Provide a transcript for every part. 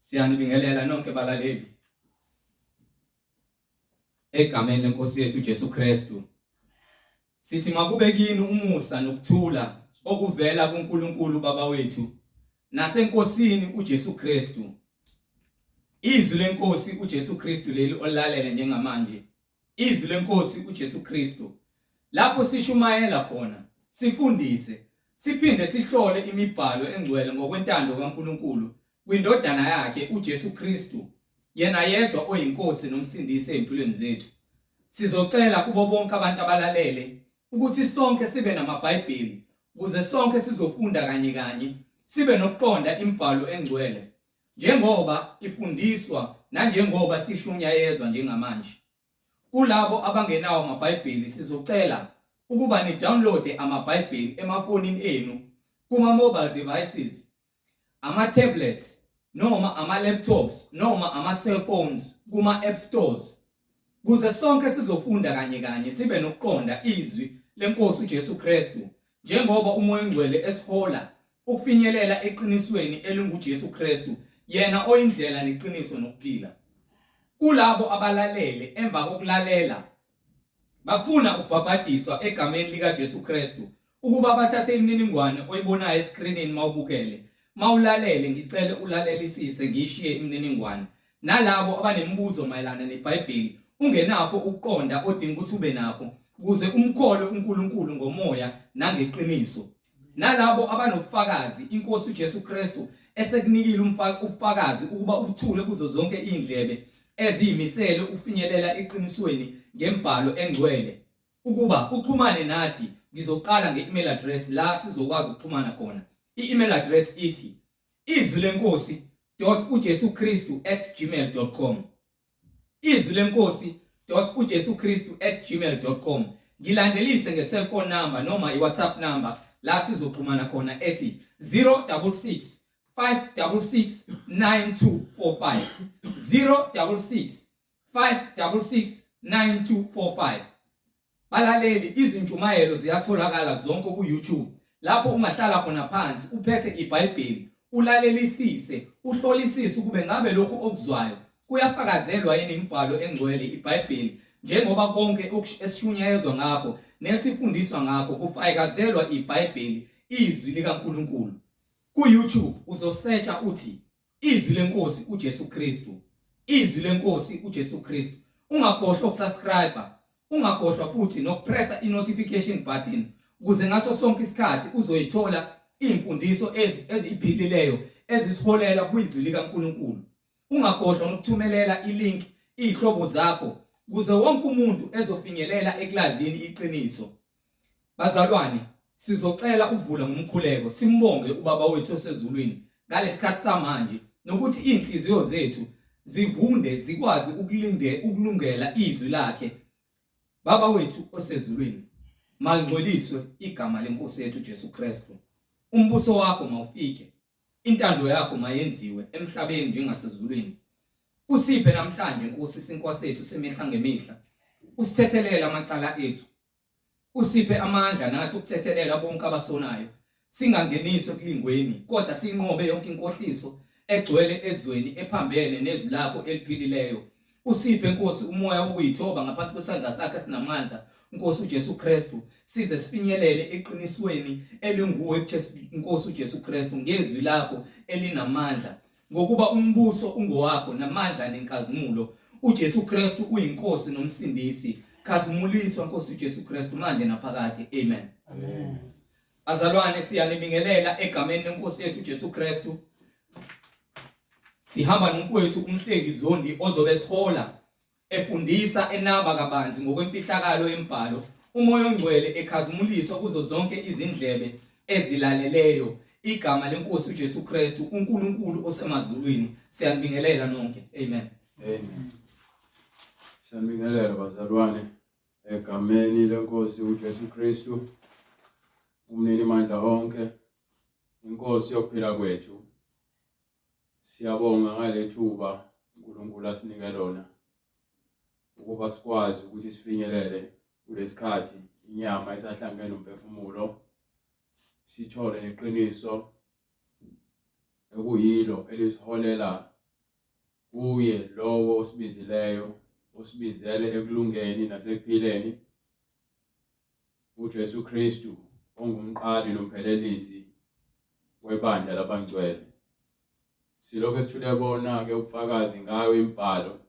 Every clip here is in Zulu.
Siyanibingelela nonke balaleli egameni lenkosi yethu uJesu Kristu. Sithi makube kini umusa nokuthula okuvela kuNkulunkulu Baba wethu nasenkosini uJesu Kristu. Izwi lenkosi uJesu Kristu leli olalele njengamanje. Izwi lenkosi uJesu Kristu. Lapho sishumayela khona, sifundise, siphinde sihlole imibhalo engcwele ngokwentando kaNkulunkulu kwindodana yakhe uJesu Kristu, yena yedwa oyinkosi nomsindisi empilweni zethu. Sizocela kubo bonke abantu abalalele ukuthi sonke sibe namaBhayibheli ukuze sonke sizofunda kanye sibe nokuqonda imibhalo engcwele njengoba ifundiswa nanjengoba sishunyayezwa njengamanje. Kulabo abangenawo amaBhayibheli sizocela ukuba ni-download amaBhayibheli emafonini enu kuma-mobile devices, ama-tablets noma ama-laptops noma ama-cellphones kuma-app stores kuze sonke sizofunda kanye sibe nokuqonda izwi lenkosi uJesu Kristu njengoba umoya ongcwele esihola ukufinyelela eqinisweni elinguJesu Kristu, yena oyindlela neqiniso nokuphila. Kulabo abalalele emva kokulalela bafuna ukubhabhadiswa egameni likaJesu Kristu ukuba bathathe imininingwane oyibonayo escreenini mawubukele, mawulalele ngicele ulalelisise ngishiye imininingwane. Nalabo abanemibuzo mayelana neBhayibheli ungenakho ukuqonda odinga ukuthi ube nakho ukuze umkhole uNkulunkulu ngomoya nangeqiniso. Nalabo abanobufakazi inkosi uJesu Kristu esekunikile ubufakazi ukuba ubuthule kuzo zonke indlebe eziyimisele ufinyelela eqinisweni ngembhalo engcwele ukuba uxhumane nathi. Ngizoqala nge-email address la sizokwazi ukuxhumana khona. I-email address ithi izwilenkosi.ujesukristu@gmail.com. izwilenkosi.ujesukristu@gmail.com. Ngilandelise nge-cellphone number noma i-WhatsApp number la sizoxhumana khona ethi 066 566 9245 066 566 9245. Balaleli, izintshumayelo ziyatholakala zonke ku-YouTube lapho ungahlala khona phansi uphethe iBhayibheli ulalelisise, uhlolisise ukube ngabe lokhu okuzwayo kuyafakazelwa yini imibhalo engcwele iBhayibheli njengoba konke esishunyayezwa ngakho nesifundiswa ngakho kufakazelwa iBhayibheli, izwi likaNkulunkulu. Ku-YouTube uzosearcha uthi izwi lenkosi uJesu Kristu, izwi lenkosi uJesu Kristu. Ungakhohlwa ukusubscribe, ungakhohlwa futhi nokupressa i-notification button ukuze ngaso sonke isikhathi uzoyithola imfundiso eziphilileyo ezisiholela kwizwi likaNkulunkulu. Ungakhohlwa nokuthumelela i-link izihlobo zakho ukuze wonke umuntu ezofinyelela eklazini iqiniso. Bazalwane, sizocela ukuvula ngomkhuleko simbonge ubaba wethu osezulwini ngalesikhathi samanje nokuthi inhliziyo zethu zivunde zikwazi ukulungela izwi lakhe. Baba wethu osezulwini, malingcoliswe igama lenkosi yethu Jesu Kristu. Umbuso wakho mawufike, intando yakho mayenziwe emhlabeni njengasezulwini. Usiphe namhlanje Nkosi isinkwa sethu semihla ngemihla. Usithethelela amacala ethu. Usiphe amandla nathi ukuthethelela bonke abasonayo. Singangeniswe kulingweni kodwa sinqobe yonke inkohliso egcwele ezweni ephambene nezwi lakho eliphilileyo. Usiphe Nkosi umoya wokuyithoba ngaphansi kwesandla sakhe sinamandla Nkosi uJesu Kristu size sifinyelele eqinisweni elinguwe Nkosi uJesu Kristu ngezwi lakho elinamandla ngokuba umbuso ungowakho namandla nenkazimulo. uJesu Kristu uyinkosi nomsindisi. Khazimuliswa Nkosi uJesu Kristu manje naphakade. Amen. Amen. Azalwane, siyanibingelela egameni lenkosi yethu uJesu Kristu. Sihamba nomfowethu umhleki Zondi ozobe sihola efundisa enaba kabanzi ngokwemfihlakalo yembhalo, umoya ongcwele ekhazimuliswa kuzo zonke izindlebe ezilaleleyo igama lenkosi uJesu Kristu uNkulunkulu osemazulwini. Siyanibingelela nonke. Amen. Amen. Siyanibingelela bazalwane egameni lenkosi uJesu Kristu, umnini mandla onke, inkosi yokuphila kwethu. Siyabonga ngalethuba uNkulunkulu asinika lona ukuba sikwazi ukuthi sifinyelele kulesikhathi inyama esahlangene nomphefumulo sithole neqiniso ekuyilo elisiholela uye lowo osibizileyo, osibizele ekulungeni nasekuphileni, uJesu Kristu ongumqali nomphelelisi webandla labangcwele. Silokho sithule bona ke ubufakazi ngayo imibhalo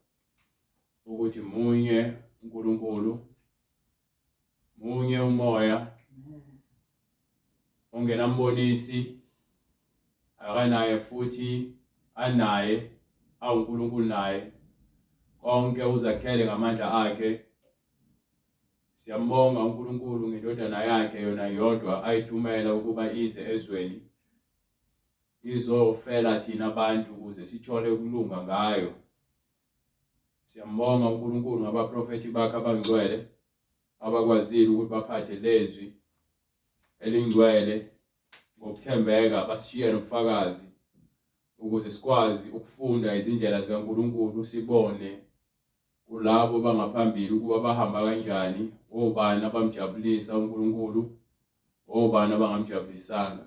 ukuthi munye uNkulunkulu, munye umoya ongenambonisi, akanaye futhi anaye awuNkulunkulu naye, konke uzakhele ngamandla akhe. Siyambonga uNkulunkulu ngendodana yakhe yona yodwa ayithumela ukuba ize ezweni izofela thina abantu ukuze sithole ukulunga ngayo. Siyambonga uNkulunkulu ngabaprofethi bakhe abangcwele abakwazile ukuthi baphathe lezwi elingcwele ngokuthembeka, basishiye nobufakazi ukuze sikwazi ukufunda izindlela zikaNkulunkulu, sibone kulabo bangaphambili ukuba bahamba kanjani, obani abamjabulisa uNkulunkulu, obani abangamjabulisanga.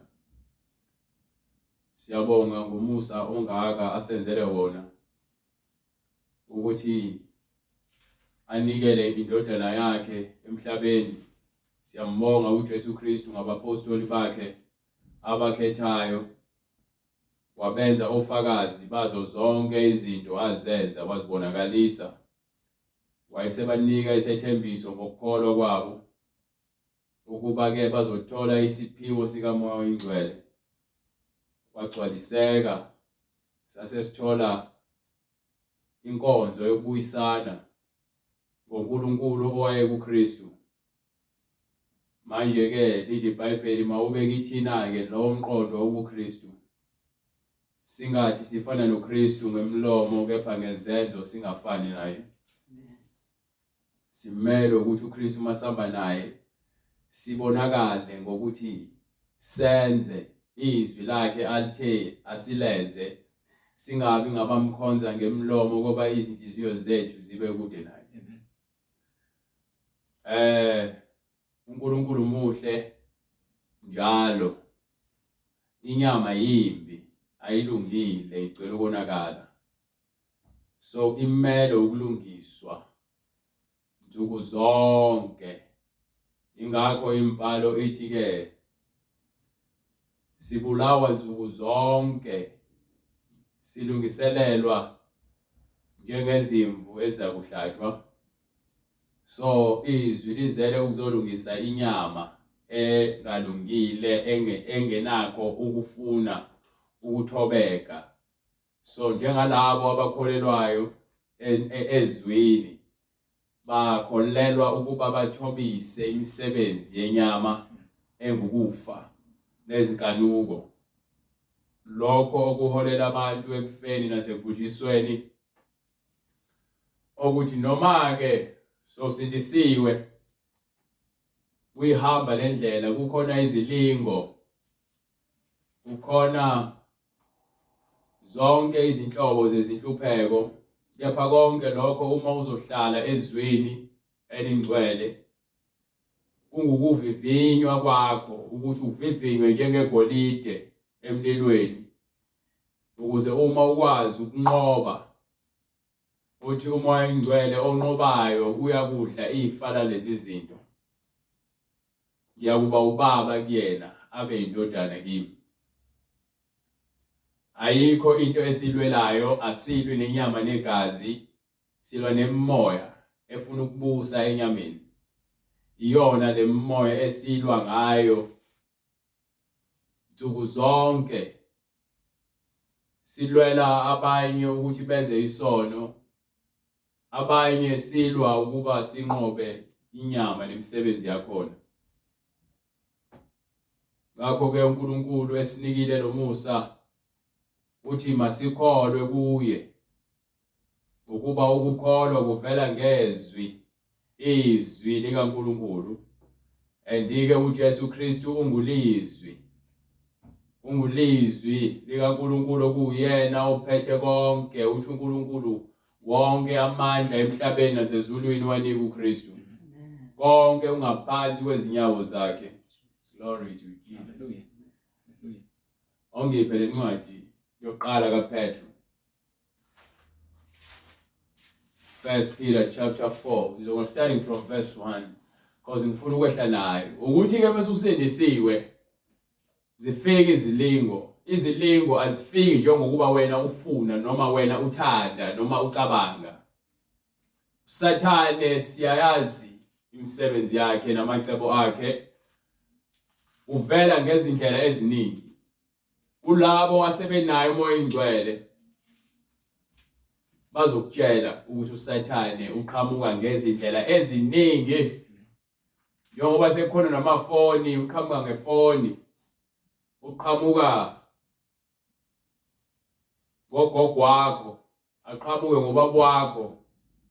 Siyabonga ngomusa ongaka asenzele wona ukuthi anikele indodana yakhe emhlabeni. Siyambonga uJesu Kristu ngabapostoli bakhe abakhethayo, wabenza ofakazi bazo zonke izinto azenza, wazibonakalisa. Wayesebanika isethembiso ngokukholwa kwabo ukuba ke bazothola isiphiwo sikaMoya oNgcwele. Wagcwaliseka, sasesithola inkonzo yokubuyisana ngoNkulunkulu owaye kuKristu. Manje ke lithi iBhayibheli mawube kithina ke lo mqondo wokuKristu, singathi sifana noKristu ngemlomo kepha ngezenzo singafani naye. Simele ukuthi uKristu masihamba naye sibonakale ngokuthi senze izwi lakhe alithe asilenze, singabi ngabamkhonza ngemlomo ngoba izinhliziyo zethu zibe kude naye. uNkulunkulu muhle njalo, inyama yimbi, ayilungile, icela ukonakala, so imele ukulungiswa nsuku zonke. Ingakho imibhalo ithi ke sibulawa nsuku zonke, silungiselelwa njengezimvu ezakuhlatshwa. So izwi lizele ukuzolungisa inyama engalungile, engenakho ukufuna ukuthobeka. So njengalabo abakholelwayo ezwini bakholelwa ukuba bathobise imisebenzi yenyama engukufa nezinkanuko, lokho okuholela abantu ekufeni nasekubhujisweni, ukuthi noma ke sosindisiwe uyihamba lendlela, kukhona izilingo, kukhona zonke izinhlobo zezinhlupheko, kepha konke lokho uma uzohlala ezweni elingcwele kungukuvivinywa kwakho, ukuthi uvivinywe njengegolide emlilweni, ukuze uma ukwazi ukunqoba, uthi uMoya oNgcwele onqobayo uyakudla ifala lezi zinto, ngiyakuba ubaba kuyena abe indodana kimi. Ayikho into esilwelayo, asilwi nenyama negazi, silwa nemimoya efuna ukubusa enyameni. Iyona le mimoya esilwa ngayo nsuku zonke. Silwela abanye ukuthi benze isono, abanye silwa ukuba sinqobe inyama nemisebenzi yakhona. Ngakho ke uNkulunkulu esinikile lo musa uthi masikholwe kuye, ukuba ukukholwa kuvela ngezwi, izwi likaNkulunkulu. Andike uJesu Kristu ungulizwi likaNkulunkulu, okuyena ophethe konke. Uthi uNkulunkulu wonke amandla emhlabeni nasezulwini wanika uKristu, konke ungaphansi kwezinyawo zakhe. Glory to Jesus. Ongiphe le ncwadi yokuqala kaPetru 1 Peter chapter 4, starting from verse 1, because ngifuna ukwehla nayo ukuthi ke bese usindisiwe zifike izilingo azifiki njengokuba wena ufuna noma wena uthanda noma ucabanga. Sathane siyayazi imisebenzi yakhe namacebo akhe, uvela ngezindlela eziningi kulabo asebenayo umoya ingcwele. Bazokutshela ukuthi uSathane uqhamuka ngezindlela eziningi, njengoba sekukhona namafoni, uqhamuka ngefoni, uqhamuka ngogogo wakho, aqhamuke ngobaba wakho,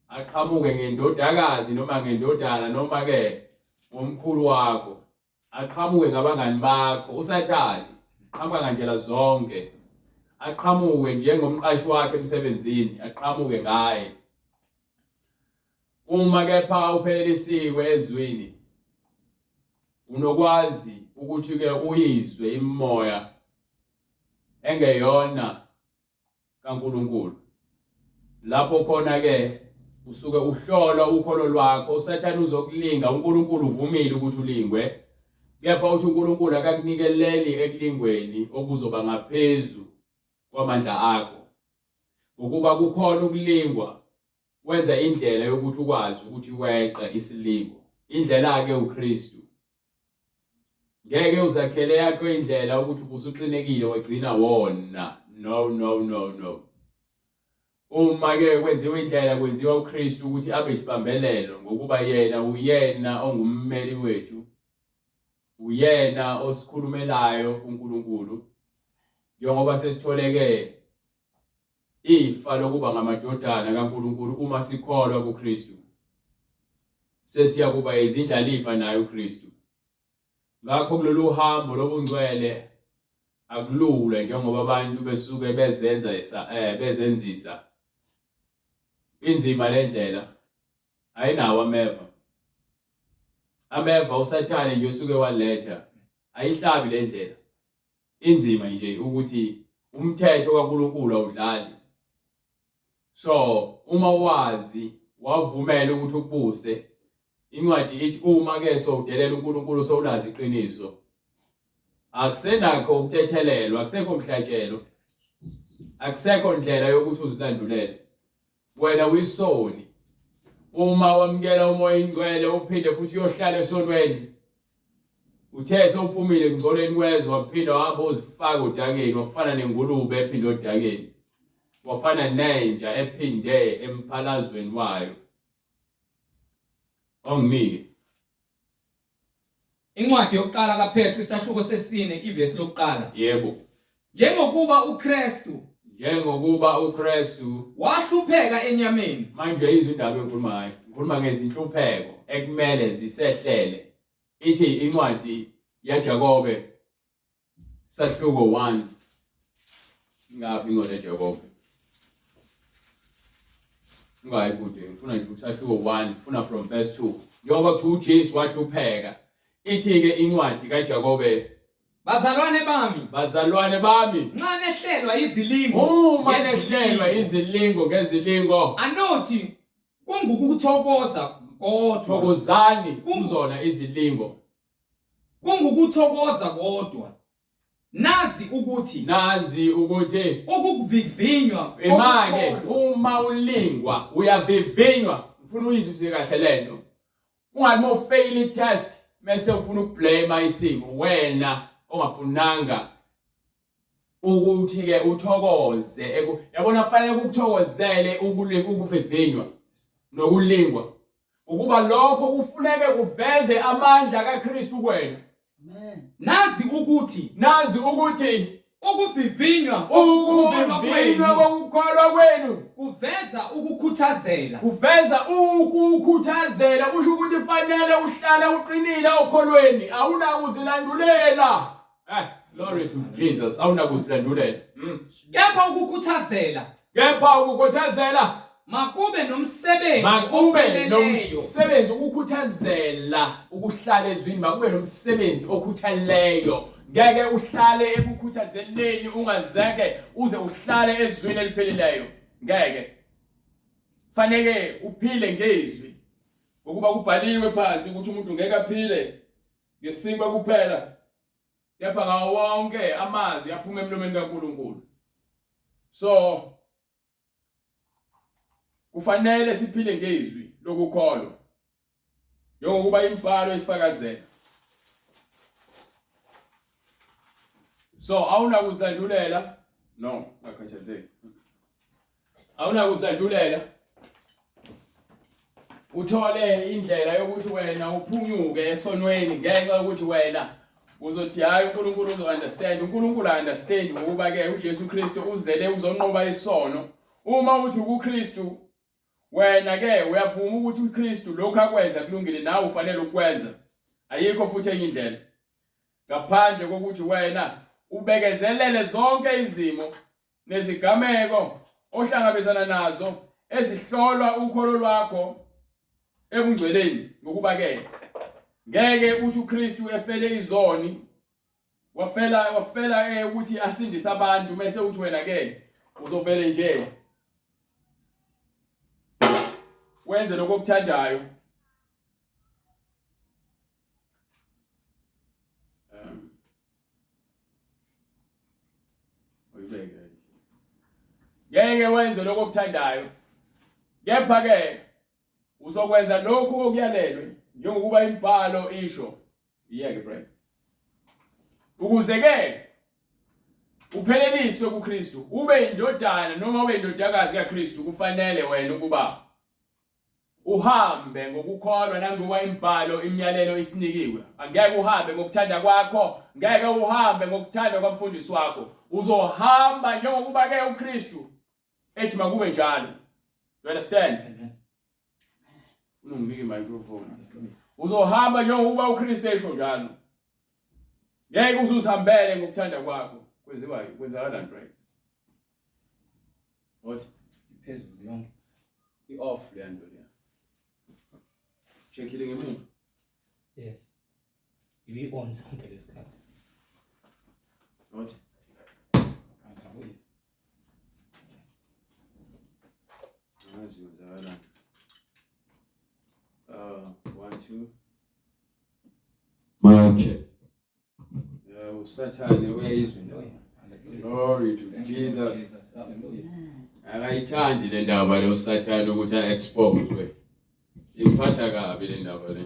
aqhamuke ngendodakazi noma ngendodana noma ke ngomkhulu wakho, aqhamuke ngabangani bakho. uSathane uqhamuka ngandlela zonke, aqhamuke njengomqashi wakhe emsebenzini, aqhamuke ngaye. Uma kepha uphelelisiwe ezwini, unokwazi ukuthi ke uyizwe imimoya engeyona kaNkulunkulu. Lapho khona ke usuke uhlola ukholo lwakho. uSathane uzokulinga, uNkulunkulu uvumile ukuthi ulingwe, kepha uthi uNkulunkulu akakunikeleli ekulingweni okuzoba ngaphezu kwamandla akho. Ukuba kukhona ukulingwa, wenza indlela yokuthi ukwazi ukuthi weqe isilingo. Indlela ke uKristu. Ngeke uzakhele yakho indlela ukuthi ubusuqinekile wagcina wona. No. Uma ke kwenziwa indlela, kwenziwa uKristu ukuthi abe isibambelelo ngokuba yena uyena ongummeli wethu, uyena osikhulumelayo uNkulunkulu. Njengoba sesitholeke ifa lokuba ngamadodana kaNkulunkulu uma sikholwa kuKristu, sesiya kuba izindlalifa naye uKristu. Ngakho kulolu hambo lobungcwele akulula, njengoba abantu besuke bezenzisa inzima lendlela. Ayinawo ameva uSathane nje usuke waletha, ayihlabi lendlela. Inzima nje ukuthi umthetho kaNkulunkulu awudlali. So uma wazi wavumela ukuthi ukubuse, incwadi ithi uma ke sowudelela uNkulunkulu sowulazi iqiniso, akusenakho ukuthethelelwa, akusekho mhlatshelo, akusekho ndlela yokuthi uzilandulele. Wena uyisoni. Uma wamkela umoya ingcwele uphinde futhi uyohlala esonweni, uthe sowuphumile ngcolweni kwezwe, waphinda wahamba uzifaka odakeni, wafana nengulube ephinde odakeni, wafana nenja ephinde emphalazweni wayo. Ongimike Incwadi yokuqala kaPetru isahluko sesine ivesi lokuqala. Yebo. Njengokuba uKristu wahlupheka enyameni. Manje izindaba enkulumayo, ngikhuluma ngezinhlupheko ekumele zisehlele. Ithi incwadi yaJakobe sahluko 1. Ngaphi incwadi yaJakobe? Ngayikude, ngifuna nje usahluko 1, ngifuna from verse 2. Njengoba kuthi uJesu wahlupheka, ithi ke incwadi kaJakobe, bazalwane bami, nxa nehlelwa izilingo, uma nehlelwa izilingo ngezilingo, anothi kungukuthokoza kodwa, thokozani kuzona izilingo, kungukuthokoza kodwa. Nazi ukuthi ukuvivinywa imake uma ulingwa uyavivinywa. Ufuna uyizwe kahle lento, ungathi mo fail test mase ufuna ukublame isimo, wena ongafunanga ukuthi ke uthokoze. Yabona fanele ukuthokozele ukuvivinywa nokulingwa, ukuba lokho kufuneke kuveze amandla kaKristu kuwena. Amen. Nazi ukuthi ukuvivinywa kokukholwa kwenu kuveza ukukhuthazela, kusho ukuthi fanele uhlale uqinile okholweni, awunakuzilandulela. Glory to Jesus, awunakuzilandulela. Kepha ukukhuthazela makube nomsebenzi ukukhuthazela, ukuhlala ezwini makube nomsebenzi okhuthaleyo. Ngeke uhlale ekukhuthazeleni ungazeke uze uhlale ezwini elipheleleyo. Ngeke. fanele uphile ngezwi ngokuba kubhaliwe phansi ukuthi umuntu ngeke aphile ngesinkwa kuphela kepha ngawo wonke amazwi aphuma emlomeni kaNkulunkulu. So kufanele siphile ngezwi lokukholwa njengokuba imibhalo isifakazela. So awunakuzilandulela no ngakhathazeki. Awunakuzilandulela uthole indlela yokuthi wena uphunyuke esonweni ngenxa ukuthi wena uzothi hayi uNkulunkulu uzo-understand. uNkulunkulu understand ngokuba ke uJesu Kristu uzele uzonqoba isono. Uma uthi kuKristu wena ke uyavuma ukuthi uKristu lokho akwenza kulungile nawe ufanele ukwenza. Ayikho futhi enye indlela ngaphandle kokuthi wena ubekezelele zonke izimo nezigameko ohlangabezana nazo ezihlolwa ukholo lwakho ebungcweleni ngokuba ke ngeke uthi uKristu efele izoni wafela ukuthi asindise abantu bese uthi wena ke uzovele nje wenze lokho okuthandayo. Ngeke wenze lokho okuthandayo kepha ke uzokwenza lokho okuyalelwe njengokuba imibhalo isho. Yeke bro. Ukuze ke upheleliswe kuKristu ube indodana noma ube indodakazi kaKristu kufanele wena ukuba uhambe ngokukholwa nangoba imibhalo imiyalelo isinikiwe. Angeke uhambe ngokuthanda kwakho, ngeke uhambe ngokuthanda kwamfundisi wakho. Uzohamba njengokuba ke uKristu ethi makube njalo. You understand? Ungibike microphone. Uzohamba njengokuba uKristu esho njalo. Ngeke uzuzihambele ngokuthanda kwakho. Kwenzakala bro. What? Iphezulu yonke. I-off le nto le. Checkile ngemuva. Yes. Ibi on sonke lesikhathi. What? Akabuye. Ngazi kwenzakala. 1 2. Manje Usathane uyayizwa into. Glory to Jesus. Hallelujah. Akayithandi le ndaba le usathane ukuthi a-exposwe. Imphatha kabi le ndaba le.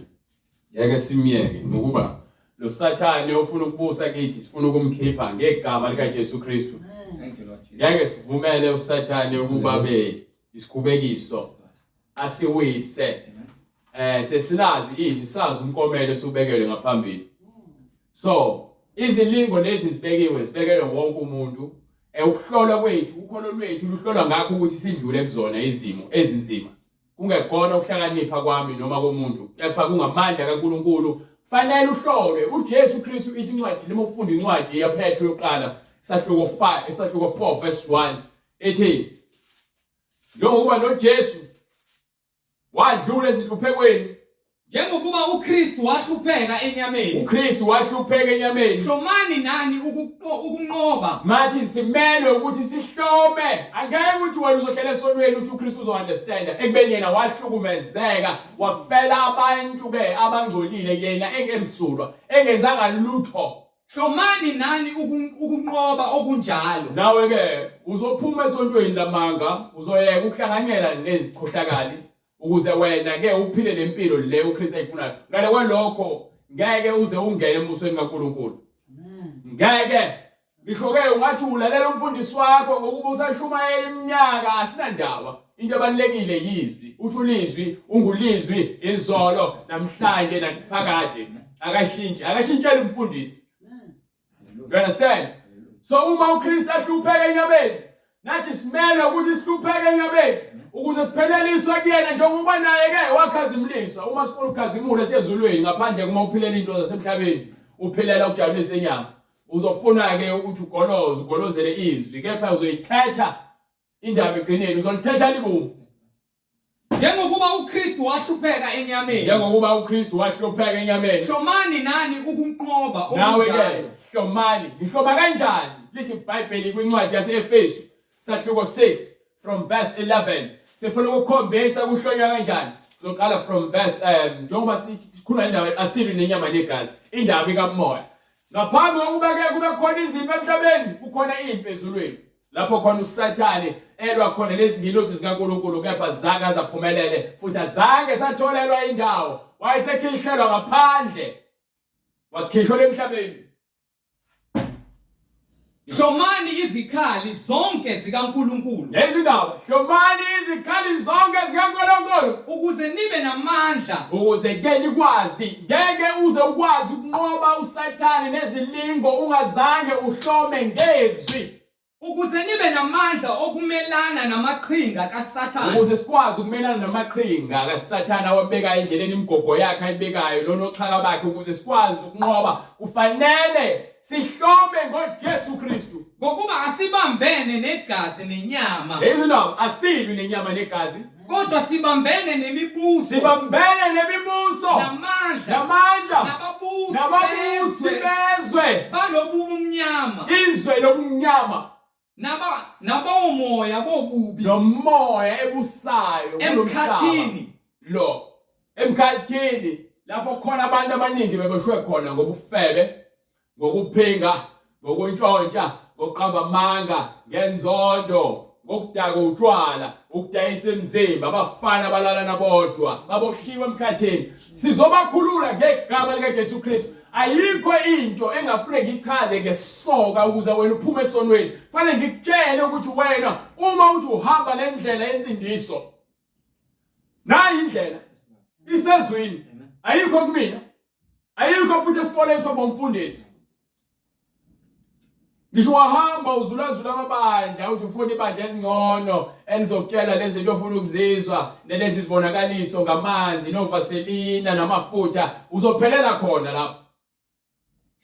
Yake simiyeke ngokuba lo sathane ofuna ukubusa kithi sifuna ukumkhipha ngegama likaJesu Kristu. Thank you Lord Jesus. Yake sivumele usathane ukuba be isikhubekiso asiwise. Sesilazi izwi sazi umkomelo subekele ngaphambili. So izilingo lezi zibekelwe wonke umuntu. Ukuhlolwa kwethu ukholo lwethu luhlolwa ngakho ukuthi sidlule kuzona izimo ezinzima. Kungekona ukuhlakanipha kwami noma komuntu kepha kungamandla kaNkulunkulu. Fanele uhlolwe uJesu Kristu isincwadi lema ufunda incwadi yaPetro yokuqala isahluko 4 verse 1 ethi njengokuba noJesu wadlula ezihluphekweni Njengokuba uKristu wahlupheka enyameni. uKristu wahlupheka enyameni. Hlomani nani ukunqoba. Mathi simele ukuthi sihlome. Angeke uthi wena uzohlala esonweni uthi uKristu uzo-understand. Ekubeni yena wahlukumezeka wafela abantu ke abangcolile yena engemsulwa engenzanga lutho. Hlomani nani ukunqoba okunjalo. Nawe ke uzophuma esontweni lamanga uzoyeka ukuhlanganyela nezikhohlakali ukuze wena ke uphile lempilo le uKristu ayifunayo. Ngale kwalokho ngeke uze ungene embusweni kaNkulunkulu. Ngeke ngisho ke ungathi ulalela umfundisi wakho ngokuba usashumayela iminyaka asinandaba. Into ebalekile yizwi. Uthi ulizwi ungulizwi izolo namhlanje naphakade. Akashintshela umfundisi. You understand? So uma uKristu ahlupheka enyameni nathi simele ukuthi sihlupheke enyameni ukuze sipheleliswe kuyena njengoba naye ke wakhazimuliswa. Uma sifuna ukukhazimula siyezulweni ngaphandle kuma uphilela into zasemhlabeni uphilela ukujabulisa inyama. Uzofuna ke ukuthi ugolozele izwi kepha uzoyithetha indaba egcineni uzolithetha libomvu. Njengokuba uKristu wahlupheka enyameni. Njengokuba uKristu wahlupheka enyameni. Hlomani nani ukunqoba Nawe okunjalo. ke hlomani. Ngihloma kanjani? Lithi iBhayibheli kwincwadi yase-Efesu sahluko 6 from verse 11. sifuna ukukhombisa kuhlonywa kanjani. Sizoqala from verse njengoba sikhuluma indaba asili nenyama negazi, indaba kaMoya. Ngaphambi kokuba ke kube khona izimpi emhlabeni, kukhona impi ezulwini. Lapho khona uSathane elwa khona lezingilosi zikaNkulunkulu, kepha zange azaphumelele futhi azange satholelwa indawo. Wayesekhishelwa ngaphandle, wakhishwa emhlabeni. Hlomani izikhali zonke zikaNkulunkulu. Lezindaba, hlomani izikhali zonke zikaNkulunkulu Ukuze nibe namandla. ukuze ke nikwazi, ngeke uze ukwazi ukunqoba uSathane nezilingo ungazange uhlome ngezwi. Ukuze nibe namandla okumelana namaqhinga kaSathane. Ukuze sikwazi ukumelana namaqhinga kaSathane awabeka endleleni imigogo yakhe ayibekayo nonoxhaka bakhe, ukuze sikwazi ukunqoba kufanele sihlome ngoYesu Kristu. Ngokuba asibambene negazi nenyama. Lezindaba, asilwi nenyama negazi, Kodwa sibambene nemibuso. sibambene nemibuso namandla nababusi bezwe balobu umnyama. izwe lobumnyama Nabawomoya bobubi. nomoya ebusayo Emkhathini. emkhathini lapho khona abantu abaningi bebeshwe khona ngobufebe, ngokuphinga, ngokuntshontsha, ngokuqamba amanga, ngenzondo, ngokudaka utshwala, ukudayisa imizimba, abafana abalalana bodwa, baboshiwe emkhathini. Sizobakhulula ngegama likaJesu Kristu. Ayikho into engafune ngichaze ngesoka ukuze wena uphume esonweni. Kufanele ngikutshele ukuthi wena uma uthi uhamba le ndlela yensindiso, nayi indlela isezwini, ayikho kumina, ayikho futhi esikoleni sobomfundisi. Ngisho wahamba uzulazula amabandla uthi ufuna ibandla elingcono elizokutshela lezi zinto ofuna ukuzizwa, nelezi zibonakaliso ngamanzi novaselina namafutha, uzophelela khona lapho.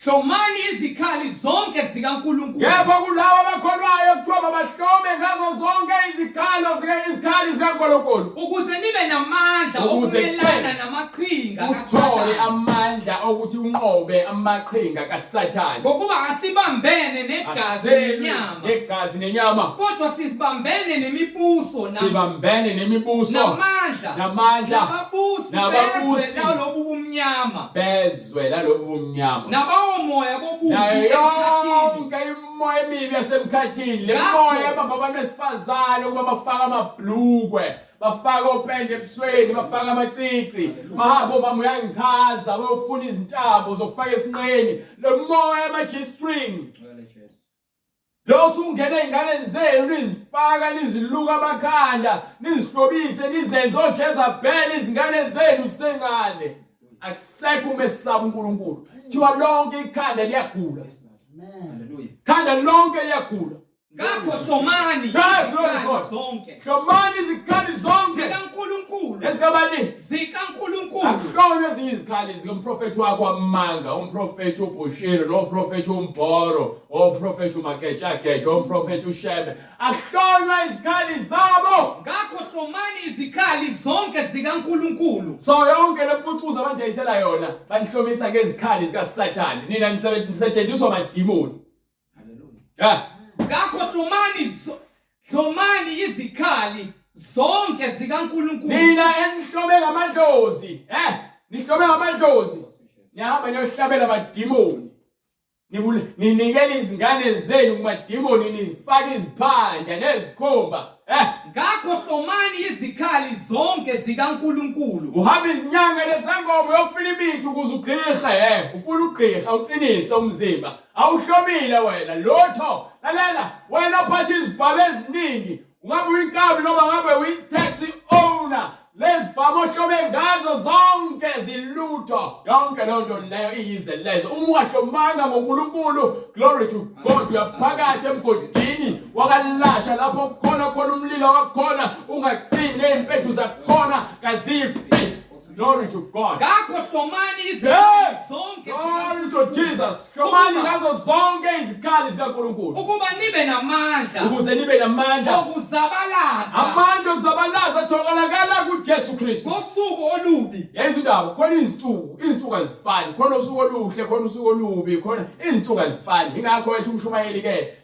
Hlomani izikhali zonke zikaNkulunkulu. Yebo, kulawa abakholwayo kuthiwa bahlome ngazo zonke izikhali zikaNkulunkulu Ukuze nibe namandla okumelana namaqhinga uthole kaSathane. amandla okuthi unqobe amaqhinga kaSathane. Ngokuba asibambene Negazi nenyama, Kodwa sibambene nemibuso sibambene nemibuso namandla nababusi lalobu bumnyama. bezwe lalobu bumnyama. Nabawomoya bobubi Nayo emkhathini. yonke imoya emibi yasemkhathini, le moya ebamba abantu besifazane ukuba bafaka amabhlukwe, bafaka opende ebusweni, bafaka amacici, bahamba obama uyangichaza bayofuna izintambo zokufaka esinqeni. Lo moya ama-G-string lo usungena ey'nganeni zenu, nizifaka niziluka amakhanda, nizihlobise, nizenze oJezebeli izingane zenu zisencane. Akusekho umesaba uNkulunkulu. Thiwa lonke ikhanda liyagula. Hallelujah. Khanda lonke liyagula. Ngakho hlomani izikhali zonke Hlomani izikhali zonke zikaNkulunkulu. ezikabani zikaNkulunkulu. akuhlonywe ezinye izikhali zikamprofethi wakho wamanga, umprofethi uBushiro, nomprofethi uMbhoro, omprofethi uMagejageja, omprofethi uShebe. Akuhlonywe izikhali zabo. Ngakho hlomani izikhali zonke zikaNkulunkulu. So yonke le mfucuza abandiyisela yona banihlomisa ngezikhali zikaSathane. Nina nisetshenziswa amadimoni. Hallelujah. Ngakho hlomani izikhali zonke zikaNkulunkulu. Nina enihlome ngamadlozi, nihlome ngamadlozi. Niyahamba niyohlabela amadimoni. Ninikela izingane zenu kumadimoni, nizifake iziphandla nezikhumba. Ngakho hlomani izikhali zonke zikaNkulunkulu. Uhamba izinyanga lezangoma uyofuna imithi ukuze ugqirhe, ufuna ugqirha uqinise umzimba. Awuhlomile wena lotho. Lalela, wena phathi izibhamu eziningi, ungabe uyinkabi noma ngabe uyitaxi owner, lezibhamu ohlome ngazo zonke zilutho. Yonke leyo nto leyo iyize lezo. Uma ungahlomanga ngoNkulunkulu, glory to God, uyaphakathi emgodini wakalasha lapho khona umlilo wakhona, ungacimi ney'mpethu zakhona kazifi. Glory to God. Ngakho hlomani izikhali zonke Glory to Jesus. Hlomani ngazo zonke izikhali zikaNkulunkulu ukuba nibe namandla ukuze nibe namandla okuzabalaza amandla okuzabalaza atholakala kuJesu Kristu ngosuku olubi. Yesu ndaba khona izinsuku azifani, khona usuku oluhle, khona usuku olubi, khona izinsuku azifani. Ingakho wethu umshumayeli ke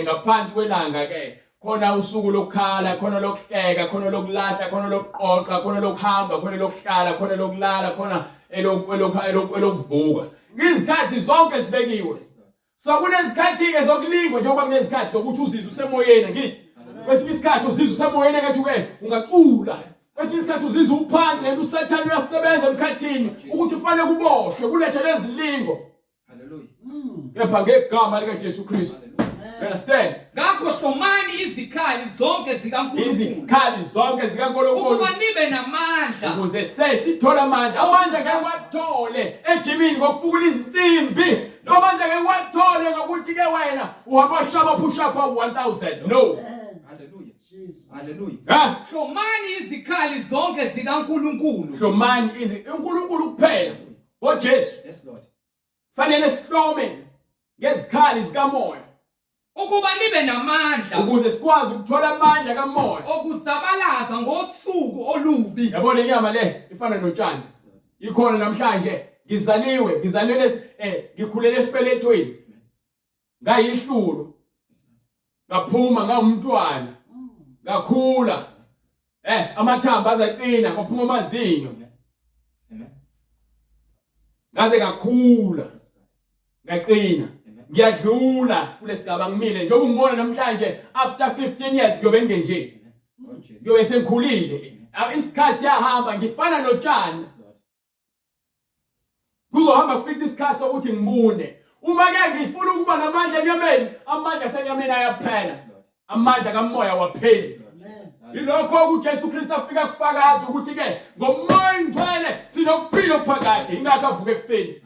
ngaphansi kwelanga ke khona usuku lokukhala, khona lokuhleka, khona lokulahla, khona lokuqoqa, khona lokuhamba, khona lokuhlala, khona lokulala, khona elokuvuka. Ngizikhathi zonke sibekiwe. So kunezikhathi-ke zokulingwa njengoba kunezikhathi zokuthi uzizwe usemoyeni ngithi. Kwesinye isikhathi uzizwe usemoyeni engathi ungacula. Kwesinye isikhathi uzizwe uphansi ngento usathane uyasebenza emkhathini ukuthi ufanele kuboshwe kulethe lezilingo. Hallelujah. Kepha ngegama likaJesu Kristu. Understand? Ngakho hlomani izikhali zonke zikaNkulunkulu. Izikhali zonke zikaNkulunkulu. Ukuba nibe namandla. Ukuze sesithola amandla. Amandla ngeke wathole ejimini ngokufukula izinsimbi. Amandla ngeke wathole ngokuthi ke wena uhamba shaba push up 1000. No. Hallelujah. Hallelujah. Hlomani izikhali zonke zikaNkulunkulu. Hlomani uNkulunkulu kuphela. ngoJesu. Yes Lord. Fanele sihlome ngezikhali zikamoya. Ukuba nibe namandla ukuze sikwazi ukuthola amandla kamoya okuzabalaza ngosuku olubi. Yabona inyama le ifana notshani. Ikhona namhlanje ngizalelwe ngikhulele esibelethweni. Ngayihlulu. Ngaphuma ngawumntwana. Ngakhula. Amathambo azaqina kwaphuma amazinyo. Amen. Ngaze ngakhula. Ngaqina. Ngiyadlula kulesigaba ngimile njengoba ungibona namhlanje after 15 years kuyobe ngenje. Kuyobe sengikhulile. Isikhathi siyahamba ngifana notshani. Kuzohamba kufika isikhathi sokuthi ngibune. Uma ke ngifuna ukuba namandla enyameni, amandla asenyameni ayaphela. Amandla kamoya wapheli. Yilokho uJesu Kristu afika kufakaza ukuthi ke ngomoya ingcwele sinokuphila phakathi ingakho avuke ekufeni.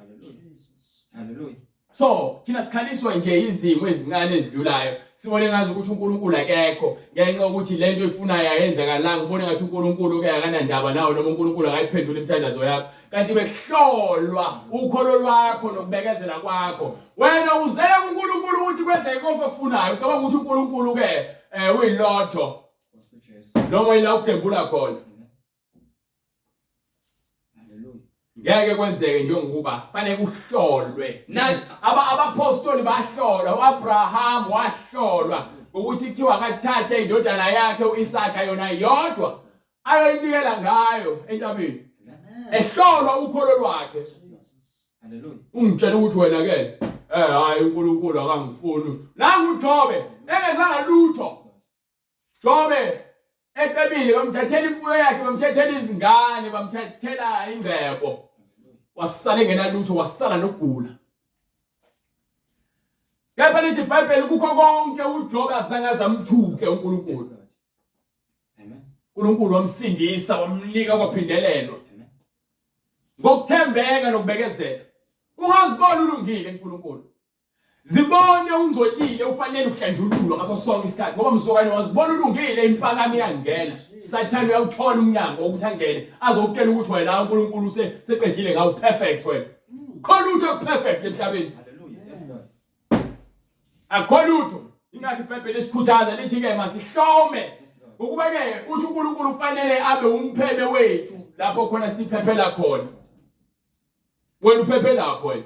Hallelujah. So thina sikhaliswa nje izimo ezincane ezidlulayo sibone ngazi ukuthi uNkulunkulu akekho ngenxa ukuthi lento efunayo ayenzakalanga ubone ngathi uNkulunkulu ke akanandaba nawe noma uNkulunkulu akayiphendula imithandazo yakho kanti bekuhlolwa ukholo lwakho nokubekezela kwakho wena uzela kuNkulunkulu ukuthi kwenzeke konke okufunayo ucabanga ukuthi uNkulunkulu ke uyilotho noma ila ukugembula khona. Ngeke kwenzeke njengokuba fanele kuhlolwe. Abapostoli bahlolwa, uAbraham wahlolwa ukuthi kuthiwa akathathe indodana yakhe uIsaka yona yodwa ayoyinikela ngayo entabeni. Ehlolwa ukholo lwakhe. Hallelujah. Ungitshela ukuthi wena ke hayi uNkulunkulu akangifuni. Nangu uJobe engezanga lutho. Jobe ecebile bamthathela imfuyo yakhe bamthathela izingane bamthathela ingcebo. Wasala engenalutho wasala nokugula. Kepha lithi iBhayibheli kukho konke uJobe azange azamthuke uNkulunkulu. Amen. uNkulunkulu wamsindisa wamnika kwaphindelelwa. Amen. Ngokuthembeka nokubekezela. Ungazibona ulungile uNkulunkulu. Zibone ungcolile ufanele ukuhlanjululwa ngaso sonke isikhathi ngoba mzokwane wazibona ulungile impakamo iyangena. Sathane uyawuthola umnyango ukuthi angene azokutshela ukuthi wena uNkulunkulu seqedile ngawo perfect wena. Khona utho perfect emhlabeni. Hallelujah. Yes Lord. Akhona utho ingakho iBhayibheli isikhuthaza lithi ke masihlome ukuba ke uthi uNkulunkulu ufanele abe umphebe wethu lapho khona siphephela khona. Wena uphephe lapho wena.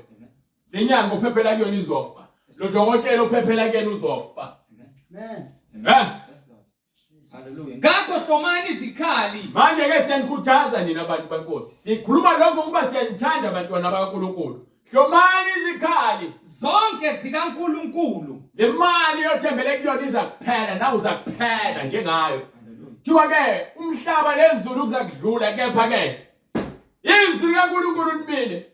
Lenyanga uphephela kuyona izofa. Lo dokotela uphephela kuyena uzofa. Amen. Yes Lord. Hallelujah. Ngakho hlomani izikhali. Manje ke siyanikhuthaza nina abantu baNkosi. Sikhuluma lokho ukuba siyanithanda abantwana bakaNkulunkulu. Hlomani izikhali zonke zikaNkulunkulu. Le mali yothembele kuyona iza kuphela nawe uza kuphela njengayo. Thiwa ke umhlaba lezulu kuzakudlula kepha ke izwi likaNkulunkulu limile.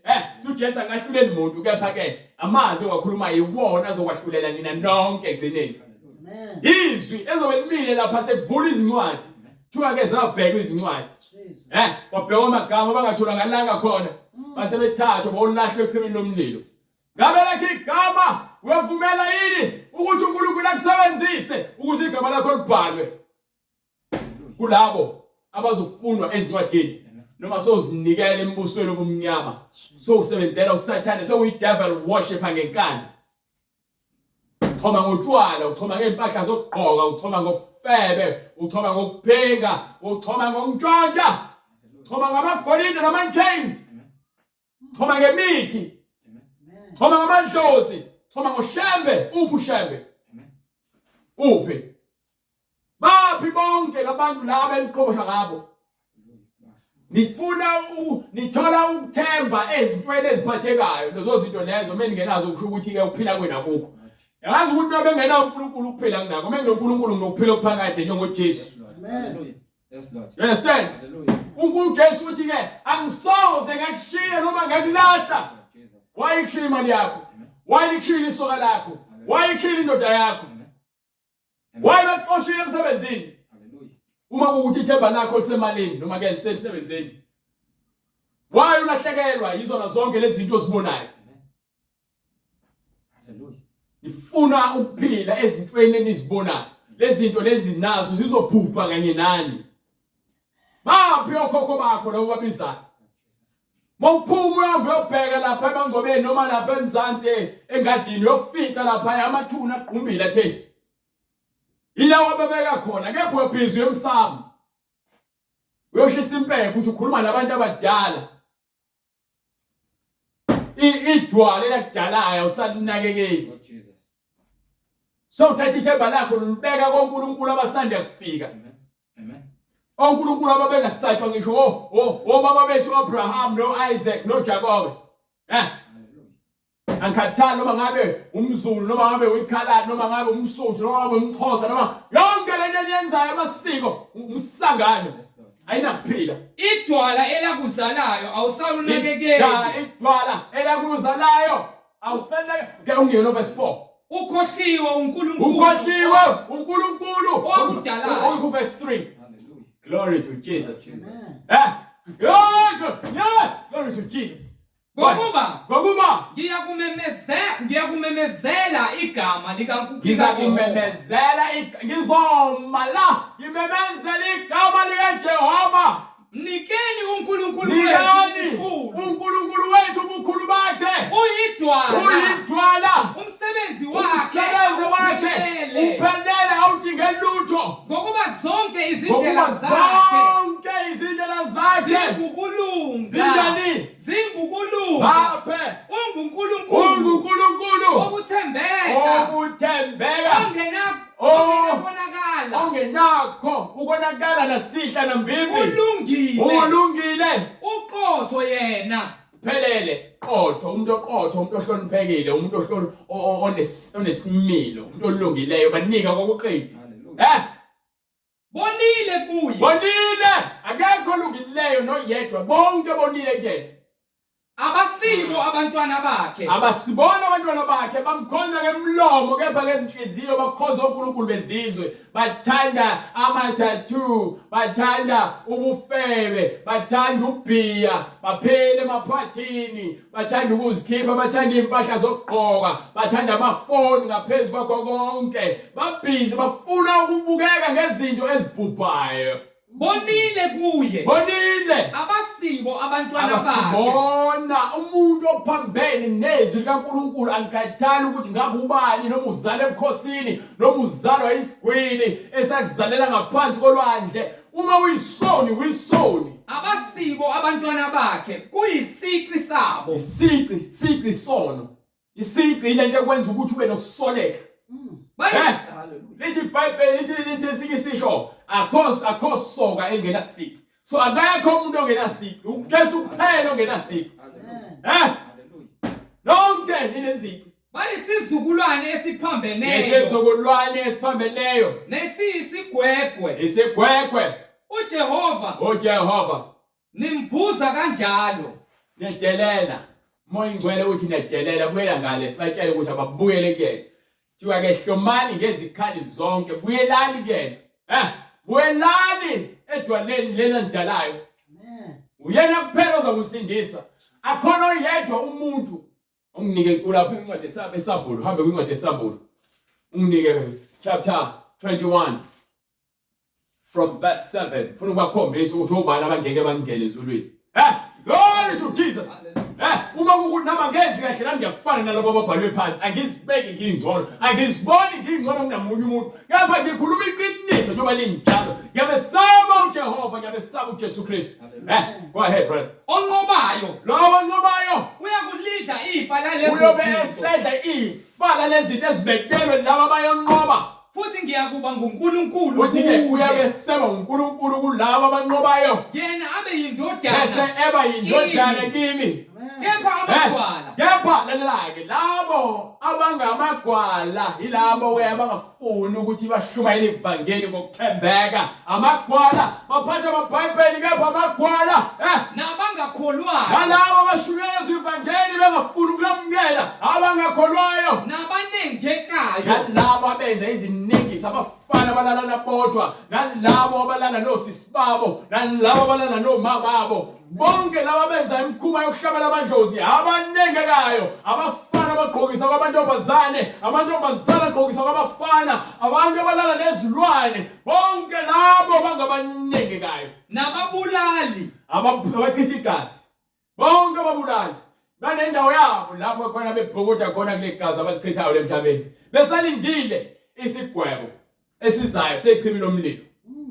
uJesu angahluleli umuntu kepha ke amazwi owakhuluma yiwona azokwahlulela nina nonke egcineni. Amen. Izwi ezobe limile lapha sekuvula izincwadi. Thiwa ke zabheka izincwadi. Kwabheka amagama abangatholangalanga khona. Base bethathwa bawulahlwe echimini lomlilo. Ngabe lakhe igama uyavumela yini ukuthi uNkulunkulu akusebenzise ukuthi igama lakho libhalwe kulabo abazofunwa ezincwadini noma sozinikela embusweni obumnyama sokusebenzela uSathane sokuyidevil worshipper ngenkani uthoma ngotshwala uthoma ngempahla zokugqoka uthoma ngofebe uthoma ngokuphenga uthoma ngomntshontsha uthoma ngamagolide namachains uthoma ngemithi uthoma ngamadlozi uthoma ngoshembe uphi ushembe uphi Baphi bonke labantu laba eniqhosha ngabo? Nifuna nithola ukuthemba ezintweni eziphathekayo lezo zinto lezo meningenazo ukusho ukuthi ke ukuphila kwena akukho. Yazi ukuthi uma bengena uNkulunkulu ukuphila kunako, mengiNkulunkulu ngokuphila okuphakathi njengoJesu. Amen. Yes Lord. You understand? Hallelujah. UJesu uthi ke angisoze ngakushiya noma ngakulahla. Wayikushiya imali yakho. Wayikushiya isoka lakho. Wayikushiya indoda yakho. Wayibaxoshile emsebenzini. Uma kuukuthi ithemba lakho lisemalini noma ke lisemsebenzini. Wayi ulahlekelwa yizona zonke lezi zinto ozibonayo. Hallelujah. Ifuna ukuphila ezintweni enizibonayo. Lezi zinto lezi nazo zizobhubha kanye nani. Baphi okhokho bakho labo babizayo? Mawuphuma uhambe uyobheka lapha eMangcobeni noma lapha eMzansi engadini uyofika lapha amathuna aqhumbile athe. Ilawo ababeka khona kepho uyabhizi uyemsamo. Uyoshisa impepho uthi ukhuluma nabantu abadala. Idwala elakudalayo usalinakekeli. Lord Jesus. So uthatha ithemba lakho libeka koNkulunkulu abasanda kufika. Amen. oNkulunkulu ababengasatshwa ngisho baba bethu Abraham no Isaac no Jacob. Angikhathali noma ngabe umZulu noma ngabe uyikhaladi noma ngabe umSuthu noma ngabe umXhosa noma yonke lento eniyenzayo amasiko umsangano ayinakuphila. Idwala elakuzalayo awusalunakekeli. Idwala elakuzalayo awusanake ungiyona verse 4. Ukhohliwe uNkulunkulu. Ukhohliwe uNkulunkulu owakudalayo. Uku verse 3. Hallelujah. Glory to Jesus. Amen. Glory to Jesus. Ngokuba ngiyakumemezela igama likaNkulunkulu. Ngizoma la ngimemezela igama likaJehova. Mnikeni uNkulunkulu wethu ubukhulu bakhe. Uyidwala. Umsebenzi wakhe uphelele awudinge lutho. Ngokuba zonke izindlela zakhe zingukulunga. Baphe UNkulunkulu okuthembeka ongenakho ukonakala nasihla nambimbi. ulungile uqotho yena. Phelele qotho, umuntu oqotho, umuntu ohloniphekile, umuntu onesimilo, umuntu olungileyo banika kokuqeda. Bonile akekho olungileyo noyedwa, bonke bonile kuyena. Abasibo abantwana bakhe. Abasibona abantwana bakhe bamkhonza ngemlomo kepha ngezinhliziyo bakhonza uNkulunkulu bezizwe. Bathanda ama-tattoo, bathanda ubufebe, bathanda ubhiya, baphele emaphathini, bathanda ukuzikhipha, bathanda impahla zokugqoka, bathanda amafoni ngaphezu kwakho konke. Babhizi bafuna ukubukeka ngezinto ezibhubhayo. Bonile Abasibo abantwana bakhe. Abasibona umuntu ophambene nezwi likaNkulunkulu. Angikhathali ukuthi ngabe ubani noma uzalwa ebukhosini noma uzalwa isigwili esakuzalela ngaphansi kolwandle. Uma uyisoni. Abasibo abantwana bakhe kuyisici sabo. Isici sono. Isici ile nto ekwenza ukuthi ube nokusoleka. Lithi iBhayibheli lithi sikisisho akho soka engenasici. So akekho umuntu ongenasici. Ugesi kuphela ongenasici. Lonke linezici. Bayisizukulwane esiphambeneyo. Nesiyisigwegwe. Isigwegwe. uJehova nimvuza kanjalo. Nedelela. Moya ingcwele uthi nedelela buyela ngale sibatshele ukuthi ababuyele kuyena. Thiwa ke hlomani ngezikhali zonke buyelani kuyena. Buyelani edwaleni lena ndalayo. Uyena kuphela ozakusindisa. Akhona oyedwa umuntu unginike ulapha incwadi eSamuel, hambe kwincwadi eSamuel. Unginike chapter 21 from verse 7. Funa ukubakhombisa ukuthi obani abangeke bangene ezulwini. Glory to Jesus. Uma kukuthi nama ngenzi kahle la ngiyafana nalabo ababhalwe phansi. Angizibeki ngingcono. Angiziboni ngingcono kunamunye umuntu. Ngapha ngikhuluma iqiniso njengoba linjalo. Ngiyabesaba uJehova, ngiyabesaba uJesu Kristu. Go ahead, brother. Onqobayo uyakulidla ifa lalezo zinto. Uyobe esedla ifa lalezinto ezibekelwe laba bayonqoba. futhi ngiyakuba nguNkulunkulu uthi ke kuye. uyabe seba uNkulunkulu kulabo abanqobayo Yena abe bese yindodana eba yindodana kimi. kepha amagwala Kepha lalelake labo abangamagwala yilabo ke abangafuni ukuthi bashumayele ivangeli ngokuthembeka. Amagwala baphatha amabhayibheli kepha amagwala nabangakholwayo nalabo abashumayela ivangeli bengafuni ukulamukela abangakholwayo nabanengekayo nalabo abenza iziningisi abafana abalala bodwa nalabo abalala nosisi babo nalabo abalala nomama babo bonke labo abenza imikhuba yokuhlabela amadlozi abanengekayo abafana abagqokisa kwabantombazane amantombazane agqokisa kwabafana abantu abalala nezilwane bonke labo bangabanengekayo nababulali abachitha igazi bonke ababulali banendawo yabo lapho khona bebhokotha khona kule gazi abalichithayo lemhlabeni besalindile isigwebo esizayo sechibi lomlilo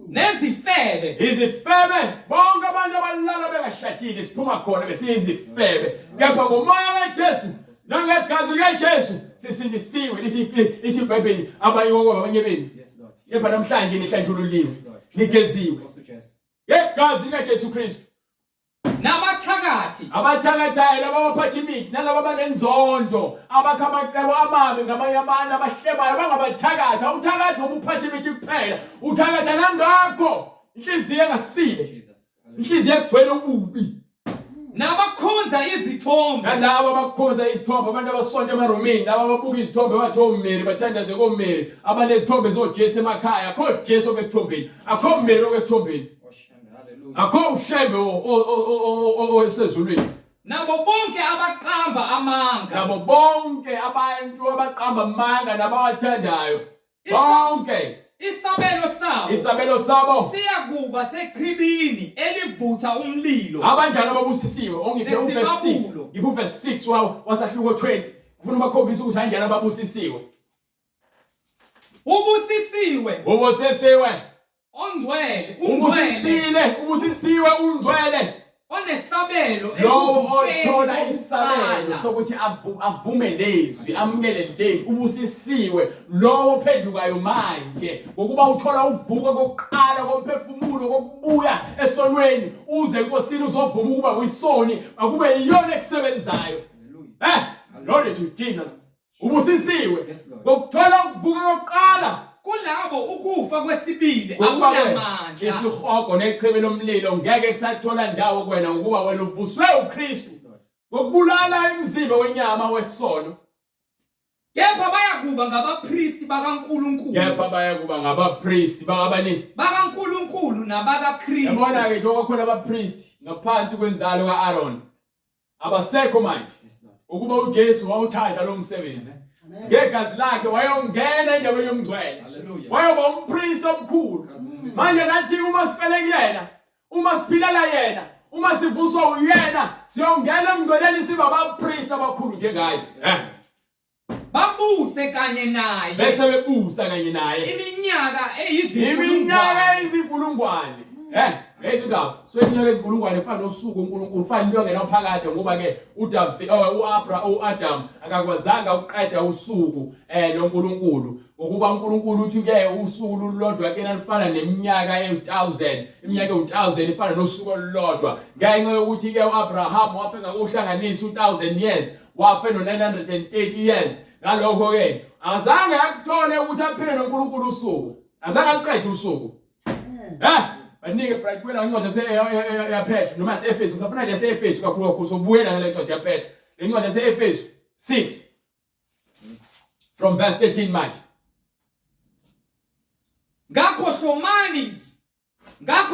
nezifebe izifebe bonke abantu abalala bengashadile siphuma khona besiyizifebe kepha ngomoya kaJesu nangegazi likaJesu sisindisiwe lithi iBhayibheli abayoko abanye benu kepha namhlanje nihlanjululiwe nigeziwe ngegazi likaJesu Kristu nabathakathi abathakathayo laba abaphatha imithi nalabo abanenzondo abakha amacebo amabi ngamanye abantu abahlebayo bangabathakathi awuthakathi ngoba uphatha imithi kuphela uthakatha nangakho inhliziyo engasile inhliziyo egcwele ububi nabakhonza izithombe nalabo abakhonza izithombe abantu abasonta emaromeni laba ababuka izithombe bathi oMary bathandaze koMary abanezithombe zoJesu emakhaya akho Jesu okwesithombeni akho Mary okwesithombeni akho ushembe osezulwini nabo bonke abaqamba amanga nabo bonke abantu abaqamba amanga nabawathandayo bonke isabelo sabo siyakuba sechibini elivutha umlilo abanjalo ababusisiwe ongiphe uverse 6 ngiphe uverse 6 wasahluko 20 ufuna bakhombisa ukuthi anjalo ababusisiwe ubusisiwe ongcwele ubusisiwe ungcwele onesabelo lo othola isabelo sokuthi avume lezwi amukele lezwi ubusisiwe lo ophendukayo manje ngokuba uthola uvuka kokuqala komphefumulo kokubuya esonweni uze enkosini uzovuma ukuba uyisoni akube yiyona ekusebenzayo Lord Jesus ubusisiwe ngokuthola uvuka kokuqala kulabo ukufa kwesibili akunamandla isihogo nechibi lomlilo ngeke kusathola ndawo kwena ukuba wena uvuswe uKristu ngokubulala emzimba wenyama wesono kepha bayakuba ngabapristi bakaNkulunkulu bakaNkulunkulu nabakaKristu yabona ke njengoba khona abapristi ngaphansi kwenzalo kaAaron abasekho manje ukuba uJesu wawuthatha lo msebenzi ngegazi lakhe wayongena endaweni yomngcwele wayoba umpriest omkhulu manje nathi uma sifele kuyena uma siphilela yena uma sivuswa uyena siyongena emngcweleni siba abapriest abakhulu njengaye babuse kanye naye bese bebusa kanye naye iminyaka eyizinkulungwane Ezindaba soyinyaka ezikulungwane efana nosuku uNkulunkulu ufana into engena phakathi ngoba ke uAdam akakwazanga ukuqeda usuku noNkulunkulu ngokuba uNkulunkulu uthi ke usuku lulodwa ke lifana neminyaka e1000 iminyaka e1000 ifana nosuku olulodwa ngenxa yokuthi ke uAbraham wafe ngakuhlanganisa 1000 years wafe no930 years ngalokho ke azange akuthole ukuthi aphile noNkulunkulu usuku azange aqede usuku Banike bright kwela incwadi yaPetru noma yaseEfesu safuna yaseEfesu kakhulu sobuyela ngale ncwadi yaPetru le ncwadi yaseEfesu 6 from verse 13 manje ngakho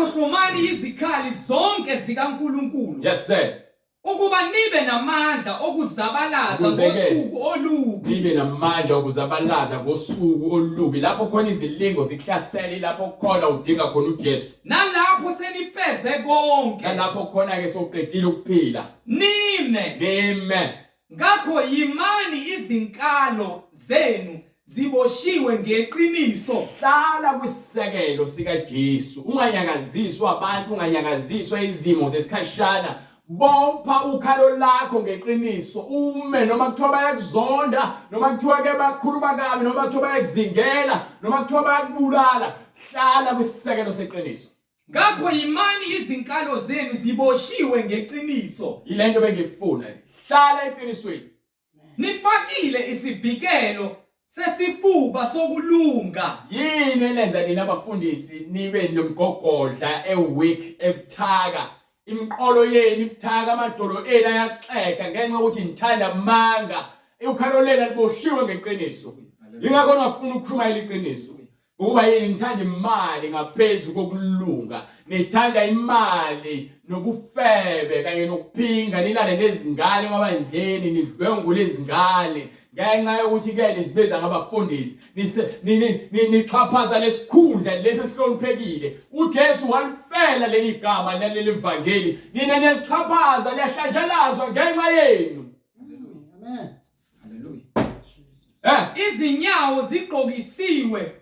hlomani izikhali zonke zikaNkulunkulu yes sir ukuba nibe namandla okuzabalaza ngosuku olubi nibe namandla okuzabalaza ngosuku olubi lapho khona izilingo zikuhlasela lapho khona udinga khona uJesu nalapho senifeze konke nalapho khona ke soqedile ukuphila nime ngakho yimani izinkalo zenu ziboshiwe ngeqiniso hlala kwisisekelo sikaJesu unganyakaziswa abantu unganyakaziswa izimo zesikhashana Bopha ukhalo lakho ngeqiniso ume noma kuthiwa bayakuzonda noma kuthiwa ke bakhuluma kabi noma kuthiwa bayakuzingela noma kuthiwa bayakubulala hlala kwisisekelo seqiniso. Ngakho imani izinkalo zenu ziboshiwe ngeqiniso. Yilento bengifuna hlala eqinisweni. Nifakile isivikelo sesifuba sokulunga. Yini elenza nina abafundisi nibe nomgogodla eweak ebuthaka imiqolo yenu ibuthaka amadolo enu ayaxeka ngenxa ukuthi nithanda amanga ukhalo lena liboshiwe ngeqiniso. Yingakho ngafuna ukukhuluma iqiniso ukuba yini nithanda imali ngaphezulu kokulunga nithanda imali nobufebe kanye nokuphinga nilale nezingane emabandleni nidlwengule izingane ngenxa yokuthi ke nizibeza ngabafundisi nixhaphaza lesikhundla lesi esihloniphekile uJesu walifela leli gama leli vangeli nina niyachaphaza liyahlanjazwa ngenxa yenu. Amen. Hallelujah. Izinyawo zigqokisiwe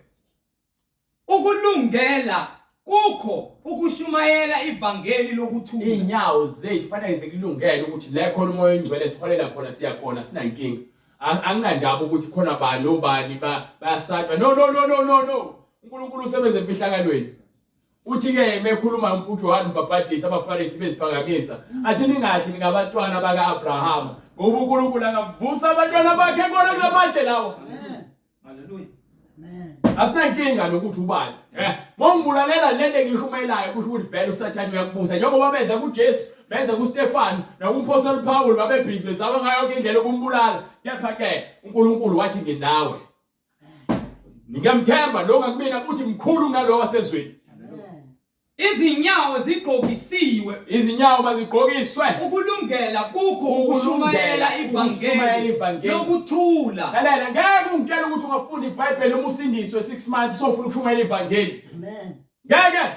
ukulungela kukho ukushumayela ivangeli lokuthula. Inyawo zethu kufanele zikulungele ukuthi la khona umoya oyingcwele siholela khona siya khona sinankinga. Anginandaba ukuthi khona bani nobani bayasatshwa. No. uNkulunkulu usebenza emfihlakalweni. Uthi ke mekhuluma umputhu wani babhadisa abafarisi beziphakamisa. Athi ningathi ngabantwana baka Abraham. Ngoba uNkulunkulu angavusa abantwana bakhe khona kulamatshe lawo. Hallelujah. Asinankinga nokuthi ubani. Mongibulalela lento engishumayelayo kusho ukuthi vele uSathane uyakubuza njengoba benza kuJesu, benza kuStefano, nakuMpostoli Paul babebhizi bezaba ngayo yonke indlela ukumbulala. Kepha ke uNkulunkulu wathi nginawe. Ngingamthemba lo ngakumina ukuthi mkhulu kunalo wasezweni. Izinyawo zigqokisiwe, izinyawo bazigqokiswe ukulungela kukho ukushumayela ivangeli lokuthula. Lalela ngeke ungitshela ukuthi ungafunda iBhayibheli uma usindiswe 6 months sofuna ukushumayela ivangeli. Amen. Ngeke.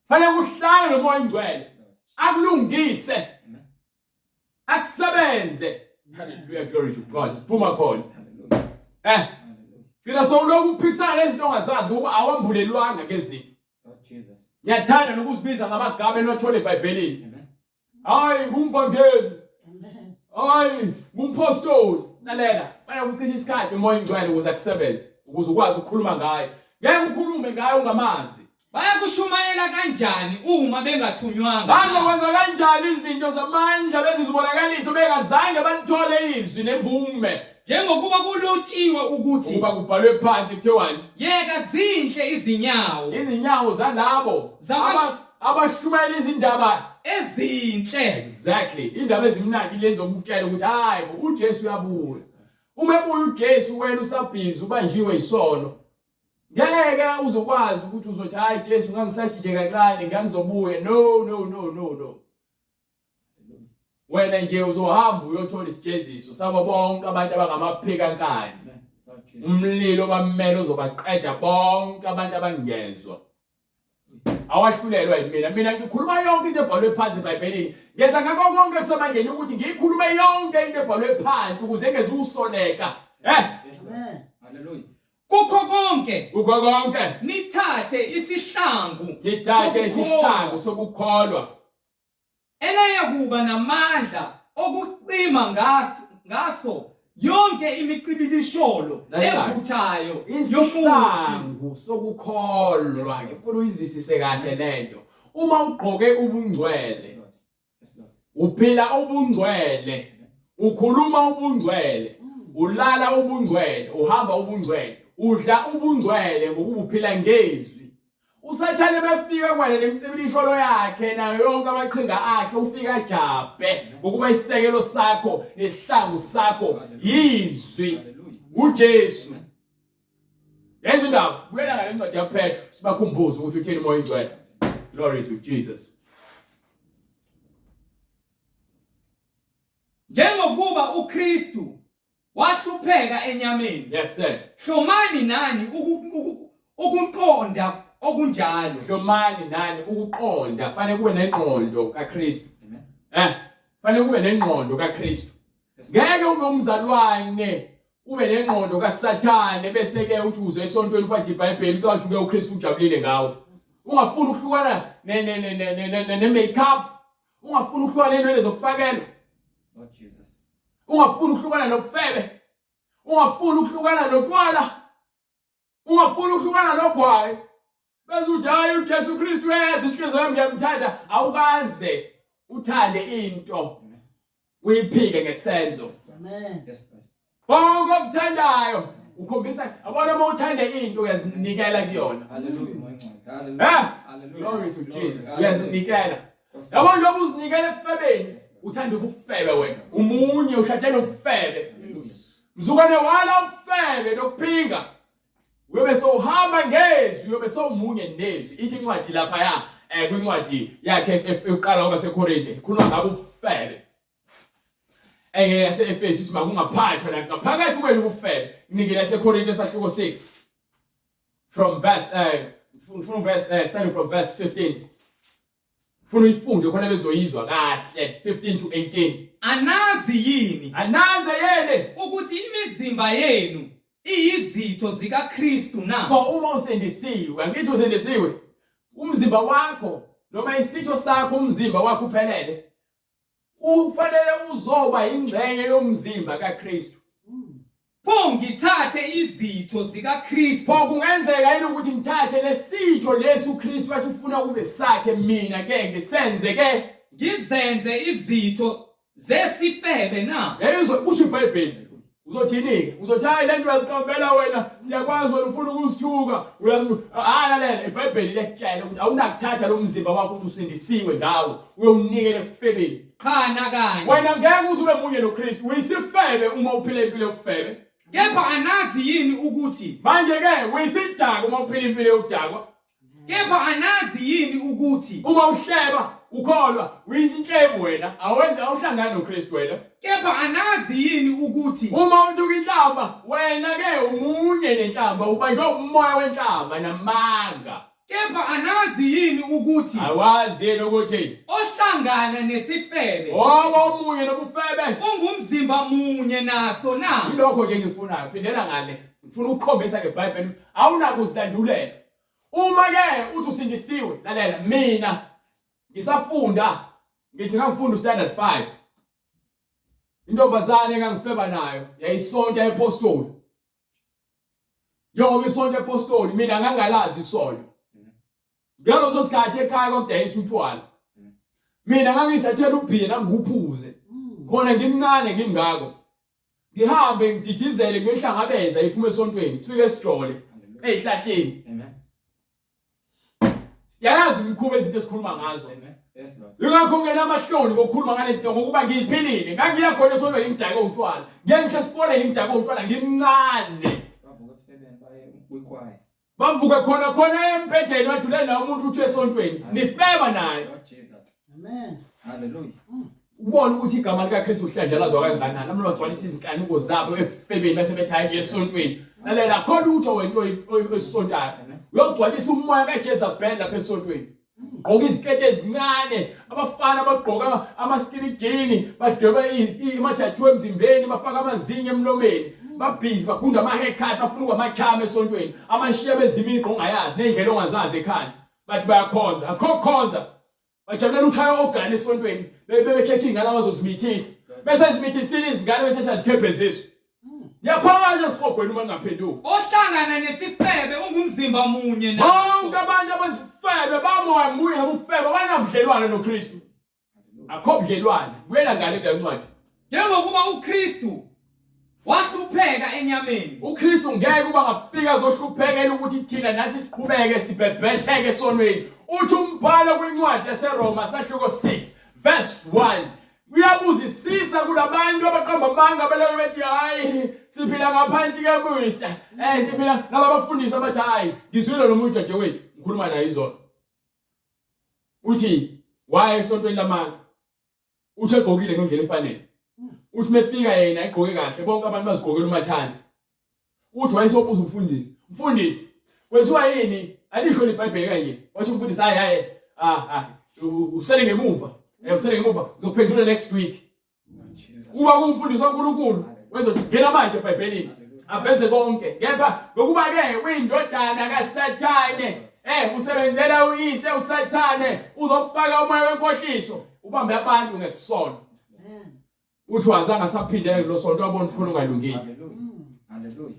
Fanele uhlale nomoya oyingcwele. Akulungise. Akusebenze. Hallelujah, glory to God. Siphuma khona. Fika sowulokhu uphikisana nezinto ongazazi ngoba awambulelwanga ngezinto. Jesus. Ngiyathanda nokuzibiza ngamagama enothola eBhayibhelini. Hayi ngumvangeli. Amen. Hayi ngumpostoli. Lalela, fanele ukucisha isikhathi umoya oyingcwele ukuze akusebenze, ukuze ukwazi ukukhuluma ngayo. Ngeke ukhulume ngayo ungamazi. Bayakushumayela kanjani uma bengathunywanga? Bazokwenza kanjani izinto zamandla bezizibonakaliso bengazange balithole izwi nemvume? Njengokuba kulotshiwe ukuthi kuba kubhalwe phansi kuthewani yeka zinhle izinyawo zalabo abashumayela izindaba ezinhle. Exactly, indaba ezimnandi lezo zokutshela ukuthi hayi uJesu uyabuza. Uma ebuya uJesu wena usabhizi ubanjiwe isono, ngeke uzokwazi ukuthi uzothi hayi Jesu ngangisashije kancane ngizobuya. No. Wena nje uzohamba uyothola isijeziso sabo bonke abantu abangamaphekankani. Umlilo bamele uzobaqeda bonke abantu abangezwa. Awahlulelwa yimina. Mina ngikhuluma yonke into ebhalwe phansi eBhayibhelini. Ngenza ngakho konke kusamandleni ukuthi ngikhulume yonke into ebhalwe phansi ukuze ngezusoleka. Amen. Hallelujah. Kukho konke nithathe isihlangu sokukholwa eleye kuba namandla okuqima ngaso yonke imicibilisholo evuthayo isihlangu sokukholwa. Ngifuna uyizwisise kahle lento. Uma ugqoke ubungcwele, uphila ubungcwele, ukhuluma ubungcwele, ulala ubungcwele, uhamba ubungcwele, udla ubungcwele ngokuba uphila ngezwi. USathane befika kwale nemicibilisholo yakhe nayo yonke amaqhinga akhe ufika jabhe ngokuba isisekelo sakho nesihlangu sakho yizwi uJesu. Yesu ndaba buyela ngale ncwadi yaPetru sibakhumbuze ukuthi uthini umoya oyingcwele. Glory to Jesus. Njengokuba uKristu wahlupheka enyameni. Yes sir. Hlomani nani ukuqonda okunjalo. Hlomani nani ukuqonda. Fanele kube nengqondo kaKristu. Fanele kube nengqondo kaKristu. Ngeke ube umzalwane ube nengqondo kaSathane bese ke uthi uze esontweni kwathi iBhayibheli uthi uke uKristu ujabulile ngawe. Ungafuni ukuhlukana ne makeup ungafuni ukuhlukana nenwele zokufakelwa, Lord Jesus. ungafuni ukuhlukana nobufebe, ungafuni ukuhlukana notshwala, ungafuni ukuhlukana nogwayi, bese uthi hayi uJesu Kristu yenza inhliziyo yami ngiyamthanda, awukaze uthande into uyiphike ngesenzo. Amen. Yes, Lord. Bonke okuthandayo ukhombisa abona uma uthanda into uyazinikela kuyona. Hallelujah, my God. Hallelujah. Hallelujah. Glory to Jesus. Hallelujah. Uyazinikela. Yabo njengoba uzinikela ekufebeni, uthanda ubufebe wena. Umunye ushatshela ubufebe. Yes. Mzukwane wala ubufebe nokuphinga. Uyobe sohamba ngezwi, uyobe somunye nezwi. Ithi incwadi lapha kwincwadi yakhe eqala ngoba seKorinte, ikhuluma ngabo ubufebe. Yase-Efesu ithi makungaphathwa la ngaphakathi kwenu ubufebe. Inikela seKorinte sahluko 6 from verse starting from verse 15. Funa uyifunde khona bezoyizwa kahle 15 to 18. Anazi yini Anaze yene ukuthi imizimba yenu iyizitho zikaKristu na? so uma usendisiwe, angithi usendisiwe, umzimba wakho noma isitho sakho umzimba wakho uphelele, ufanele uzoba ingxenye yomzimba kaKristu. Pho ngithathe izitho zikaKristu Pho kungenzeka yini ukuthi ngithathe lesitho lesi uKristu wathi ufuna kube sakhe mina ke ngisenze ke ngizenze izitho zesifebe na? yayizwe kusho iBhayibheli. Uzothini? Uzothi hayi lento uyazikambela wena, siyakwazi wena ufuna ukusithuka. Lalela iBhayibheli lekutshela ukuthi awunakuthatha lo mzimba wakho ukuthi usindisiwe ngawo uyowunikela ekufebeni. Khana kanye. Wena ngeke uze ube munye noKristu, uyisifebe uma uphila impilo yokufebe. Kepha anazi yini ukuthi Manje ke uyisidakwa uma uphila impilo yokudakwa. kepha anazi yini ukuthi Uma uhleba ukholwa uyintshebo wena, awuhlangani noKristu wena. kepha anazi yini ukuthi Uma uthi inhlamba wena ke umunye nenhlamba, ubanjwe umoya wenhlamba namanga. kepha anazi yini ukuthi Awazi yena ukuthi ohlangana nesifebe omunye nobufebe ungumzimba munye naso na? yilokho ke ngifunayo. Phindela ngale, ngifuna ukukhombisa ngeBhayibheli awunakuzilandulela. Uma ke uthi usindisiwe, lalela mina ngisafunda, ngithi ngangifunda standard 5. Intombazane engangifeba nayo yayisonto ePostoli. Njengoba isonto ePostoli mina ngangalazi isonto. Ngaloso sikhathi ekhaya kodayisa utshwala. Mina ngangisathela ubhina ngikuphuze. Khona ngimncane ngimngako. Ngihambe ngididizele ngihlangabeza iphuma esontweni, sifike esijole ezihlahleni. Amen. Yazi ngikhuba izinto esikhuluma ngazo. Amen. Yes, Lord. Ingakho ngena amahloni ngokukhuluma ngale zinto ngokuba ngiyiphilile. Ngangiya khona esontweni ngidake utshwala. Ngiyengikho esikoleni ngidake utshwala ngimncane. Bavuka esifebeni baye kwikwaya. Bavuke khona empejeni wathule la umuntu uthi esontweni. Nifeba naye. Lord Jesus. Amen. Hallelujah. Ubona ukuthi igama likaKristu lihlanjelazwa kangakanani. Namhlanje bagcwalisa izinkaniko zabo efebeni bese bethi hayi esontweni. Lalela khona utho wena oyisontayo. Uyogcwalisa umoya kaJezebeli lapha esontweni. Gqoka izikete ezincane, abafana abagqoka amaskilidini, badweba imathathu emzimbeni, bafaka amazinyo emlomeni. Babhizi bagunda ama-haircut, bafuna ukuba amakhama esontweni. Amashiya benza imigqa ongayazi nendlela ongazazi ekhanda. Bathi bayakhonza, akho kukhonza. Bajabulela ukhaya ogane esontweni, bebekhekha ingane abazozimithisa. Bese zimithisile izingane bese shazikhebheziso. Yaphakaza esihogweni uma ngaphenduka. Ohlangana nesifebe ungumzimba munye Bonke abantu abazifebe bamoya munye nobufebe banabudlelwane noKristu. Akho budlelwane. Buyela ngale kule ncwadi. njengokuba uKristu wahlupheka enyameni. uKristu ngeke kuba ngafika zohluphekela ukuthi thina nathi siqhubeke sibhebhetheke esonweni. Uthi umbhalo kwincwadi yaseRoma sahluko 6 verse 1. Uyabuzisisa kulabantu abaqamba amanga abeleke bethi hayi siphila ngaphansi kwebusa. Siphila nabafundisi abathi hayi ngizwile nomuntu nje wethu ngikhuluma naye izolo. Uthi why esontweni lamanga? Uthi egqokile ngendlela efanele. Uthi mefika yena egqoke kahle bonke abantu bazigqokela umathanda. Uthi wayesobuza umfundisi. Mfundisi, kwenziwa yini? Alisho iBhayibheli kanje. Wathi umfundisi hayi usele ngemuva. Usele ngemuva uzophendula next week. Uba kumfundisi kaNkulunkulu wezothi ngena manje eBhayibhelini. Aveze konke. Kepha ngokuba ke uyindodana kaSathane, usebenzela uyise uSathane, uzofaka umoya wenkohliso. ubambe abantu ngesono uthi wazange saphindele lo sonto wabona ukuthi khona ungalungile. Hallelujah.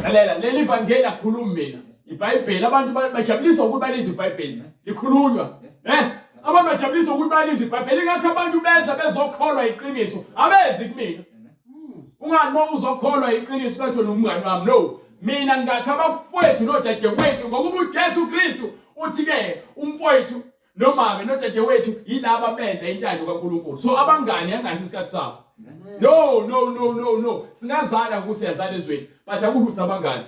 Lalela leli vangeli akhuluma mina iBhayibheli abantu bajabuliswa ukuthi balizwe iBhayibheli likhulunywa abantu bajabuliswa ukuthi balizwe iBhayibheli ngakho abantu beza bezokholwa iqiniso abezi kumina. Ungani uma uzokholwa iqiniso kathi nomngani wami no mina ngakho abafowethu nodadewethu ngokuba uJesu Kristu uthi ke umfowethu nomama nodadewethu yilabo benza intando kaNkulunkulu. So abangani angasi isikhathi sabo. No. Singazana kusiyazana ezweni. But akuthi abangani.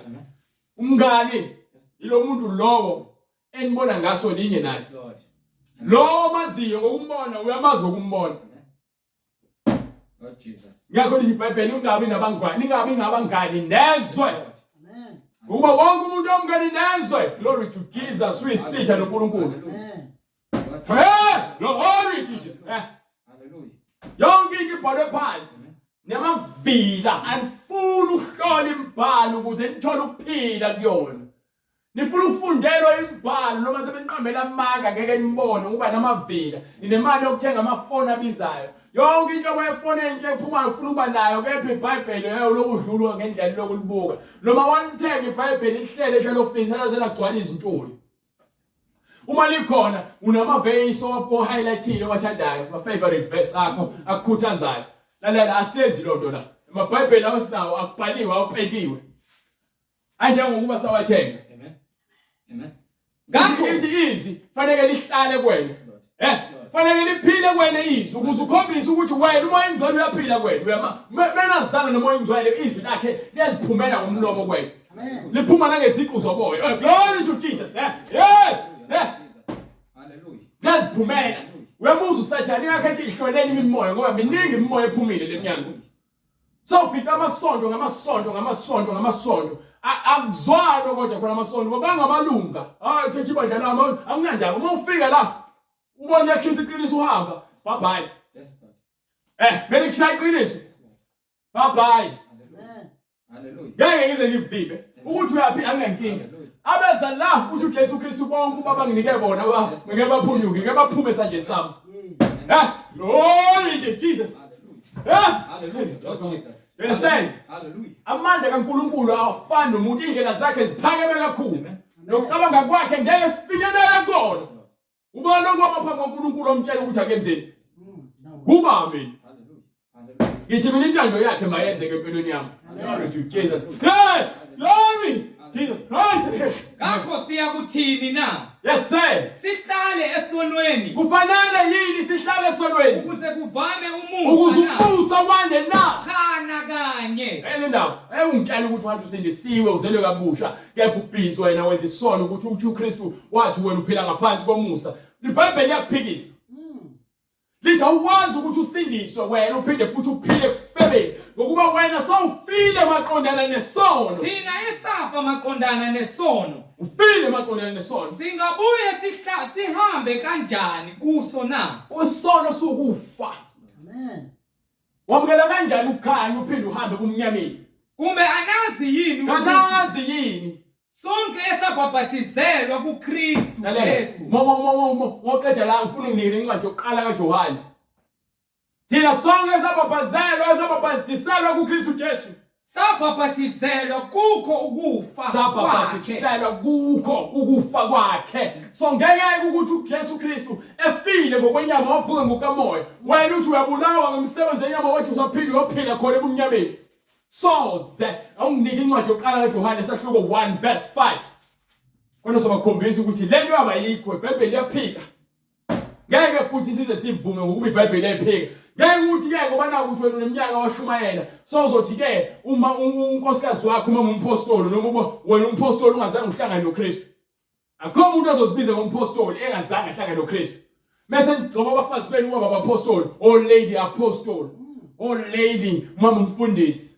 Umngani ilo muntu lowo enibona ngaso linye naye. Lo maziyo ngokumbona uyamazi ngokumbona. Lord Jesus. Ngakho lithi iBhayibheli ungabi nabangani, ningabi ngabangani nezwe. Amen. Uma wonke umuntu omngani nezwe. Glory to Jesus uyisitha noNkulunkulu. Amen. Glory to Jesus. Hallelujah. Yonke into ibhalwe phansi. Namavila anifuna ukuhlola imibhalo ukuze nithole ukuphila kuyona. Nifuna ukufundelwa imibhalo noma sebeniqambela amanga ngeke nibone ukuba namavila. Ninemali yokuthenga amafoni abizayo. Yonke into oyifona into ephuma ufuna ukuba nayo kepha iBhayibheli lokudlulwa ngendlela lokulibuka. Noma wanithenga iBhayibheli ihlele eshelofini selagcwala izintuli. Uma likhona unamavesi ohighlightile wathandayo ama favorite verse akho akukhuthazayo. Lalela asenzi lonto la. EmaBhayibheli awasinawo akubhaliwe awupetiwe. Anjengokuba sawathenga. Amen. Ngakho izwi fanele lihlale kuwena. Fanele liphile kuwena izwi ukuze ukhombise ukuthi wena umoya ingcwele uyaphila kuwena. Menazana nomoya ingcwele izwi lakhe liyaziphumela ngomlomo kuwena. Amen. Liphuma nangeziqu zomoya. Glory to Jesus. Hallelujah. Liyaziphumela. Uyabuza uSathane ngakhethi ihlolele imimoya ngoba miningi imimoya ephumile lemnyango. So fika ngamasonto akuzwano kodwa khona amasonto babangabalunga. Hayi thethi ibandla lami anginandaba. Uma ufika la ubona lekhisa iqiniso uhamba. Bye bye. Yes God. Bese kushaya iqiniso. Bye bye. Hallelujah. Ngeke ngize ngivimbe ukuthi uyaphila angenkinga. Abeza la uthi uJesu Kristu bonke ubaba nginike bona ngeke baphunyuke ngeke baphume esandleni sami. Glory to Jesus. Hallelujah. Lord Jesus. Understand? Hallelujah. Amandla kaNkulunkulu awafani nomuntu indlela zakhe ziphakeme kakhulu. Nokucabanga kwakhe ngeke sifinyelele kona. Ubona ngoba phambi kaNkulunkulu omtshela ukuthi akenzeni. Kuba amen. Hallelujah. Ngithi mina intando yakhe mayenzeke empilweni yami. Glory to Jesus. Glory. Jesus Christ. Ngakho siyakuthini na? Yes sir. Sihlale esonweni. Kufanele yini sihlale esonweni? Ukuze kuvame umusa. Ukuze umusa wande na. Khana kanye. Ndaba, ungitshela ukuthi wathi usindisiwe uzelwe kabusha, kepha ubhizi wena wenza isono ukuthi uKristu wathi wena uphila ngaphansi komusa. IBhayibheli yakuphikisa. Lithi awukwazi ukuthi usindiswe wena uphinde futhi uphile kufebeni ngokuba wena sawufile maqondana nesono. Thina esafa maqondana nesono. Ufile maqondana nesono. Singabuye sihambe kanjani kuso na? Usono sukufa. Amen. Wamukela kanjani ukukhanya uphinde uhambe kumnyameni? Kumbe anazi yini? Anazi yini? Sonke esabhaphathizelwa kuKristu Jesu. Ngoqeda la ngifuna nginike incwadi yokuqala kaJohane. Thina sonke esabhaphathizelwa kuKristu Jesu. Sabhaphathizelwa kukho ukufa. Sabhaphathizelwa kukho ukufa kwakhe. So ngeke ukuthi uJesu Kristu efile ngokwenyama wavuka ngokamoya. Wena uthi uyabulawa ngomsebenzi wenyama wathi usaphila uyophila khona ebumnyameni. Soze awunginike incwadi yokuqala kaJohane sahluko 1 verse 5. Khona sobakhombisa ukuthi lento yaba yikho iBhayibheli yaphika. Ngeke futhi size sivume ngokuba iBhayibheli yaphika. Ngeke ukuthi ke ngoba naku ukuthi wena unemnyaka washumayela so uzothi ke uma unkosikazi wakho uma umpostoli noma wena umpostoli ungazange uhlangane noKristu. Akho umuntu ozozibiza ngompostoli engazange ahlangane noKristu. Mase ngoba abafazi benu kuba abapostoli, old lady apostle, old lady mama Imfundiso.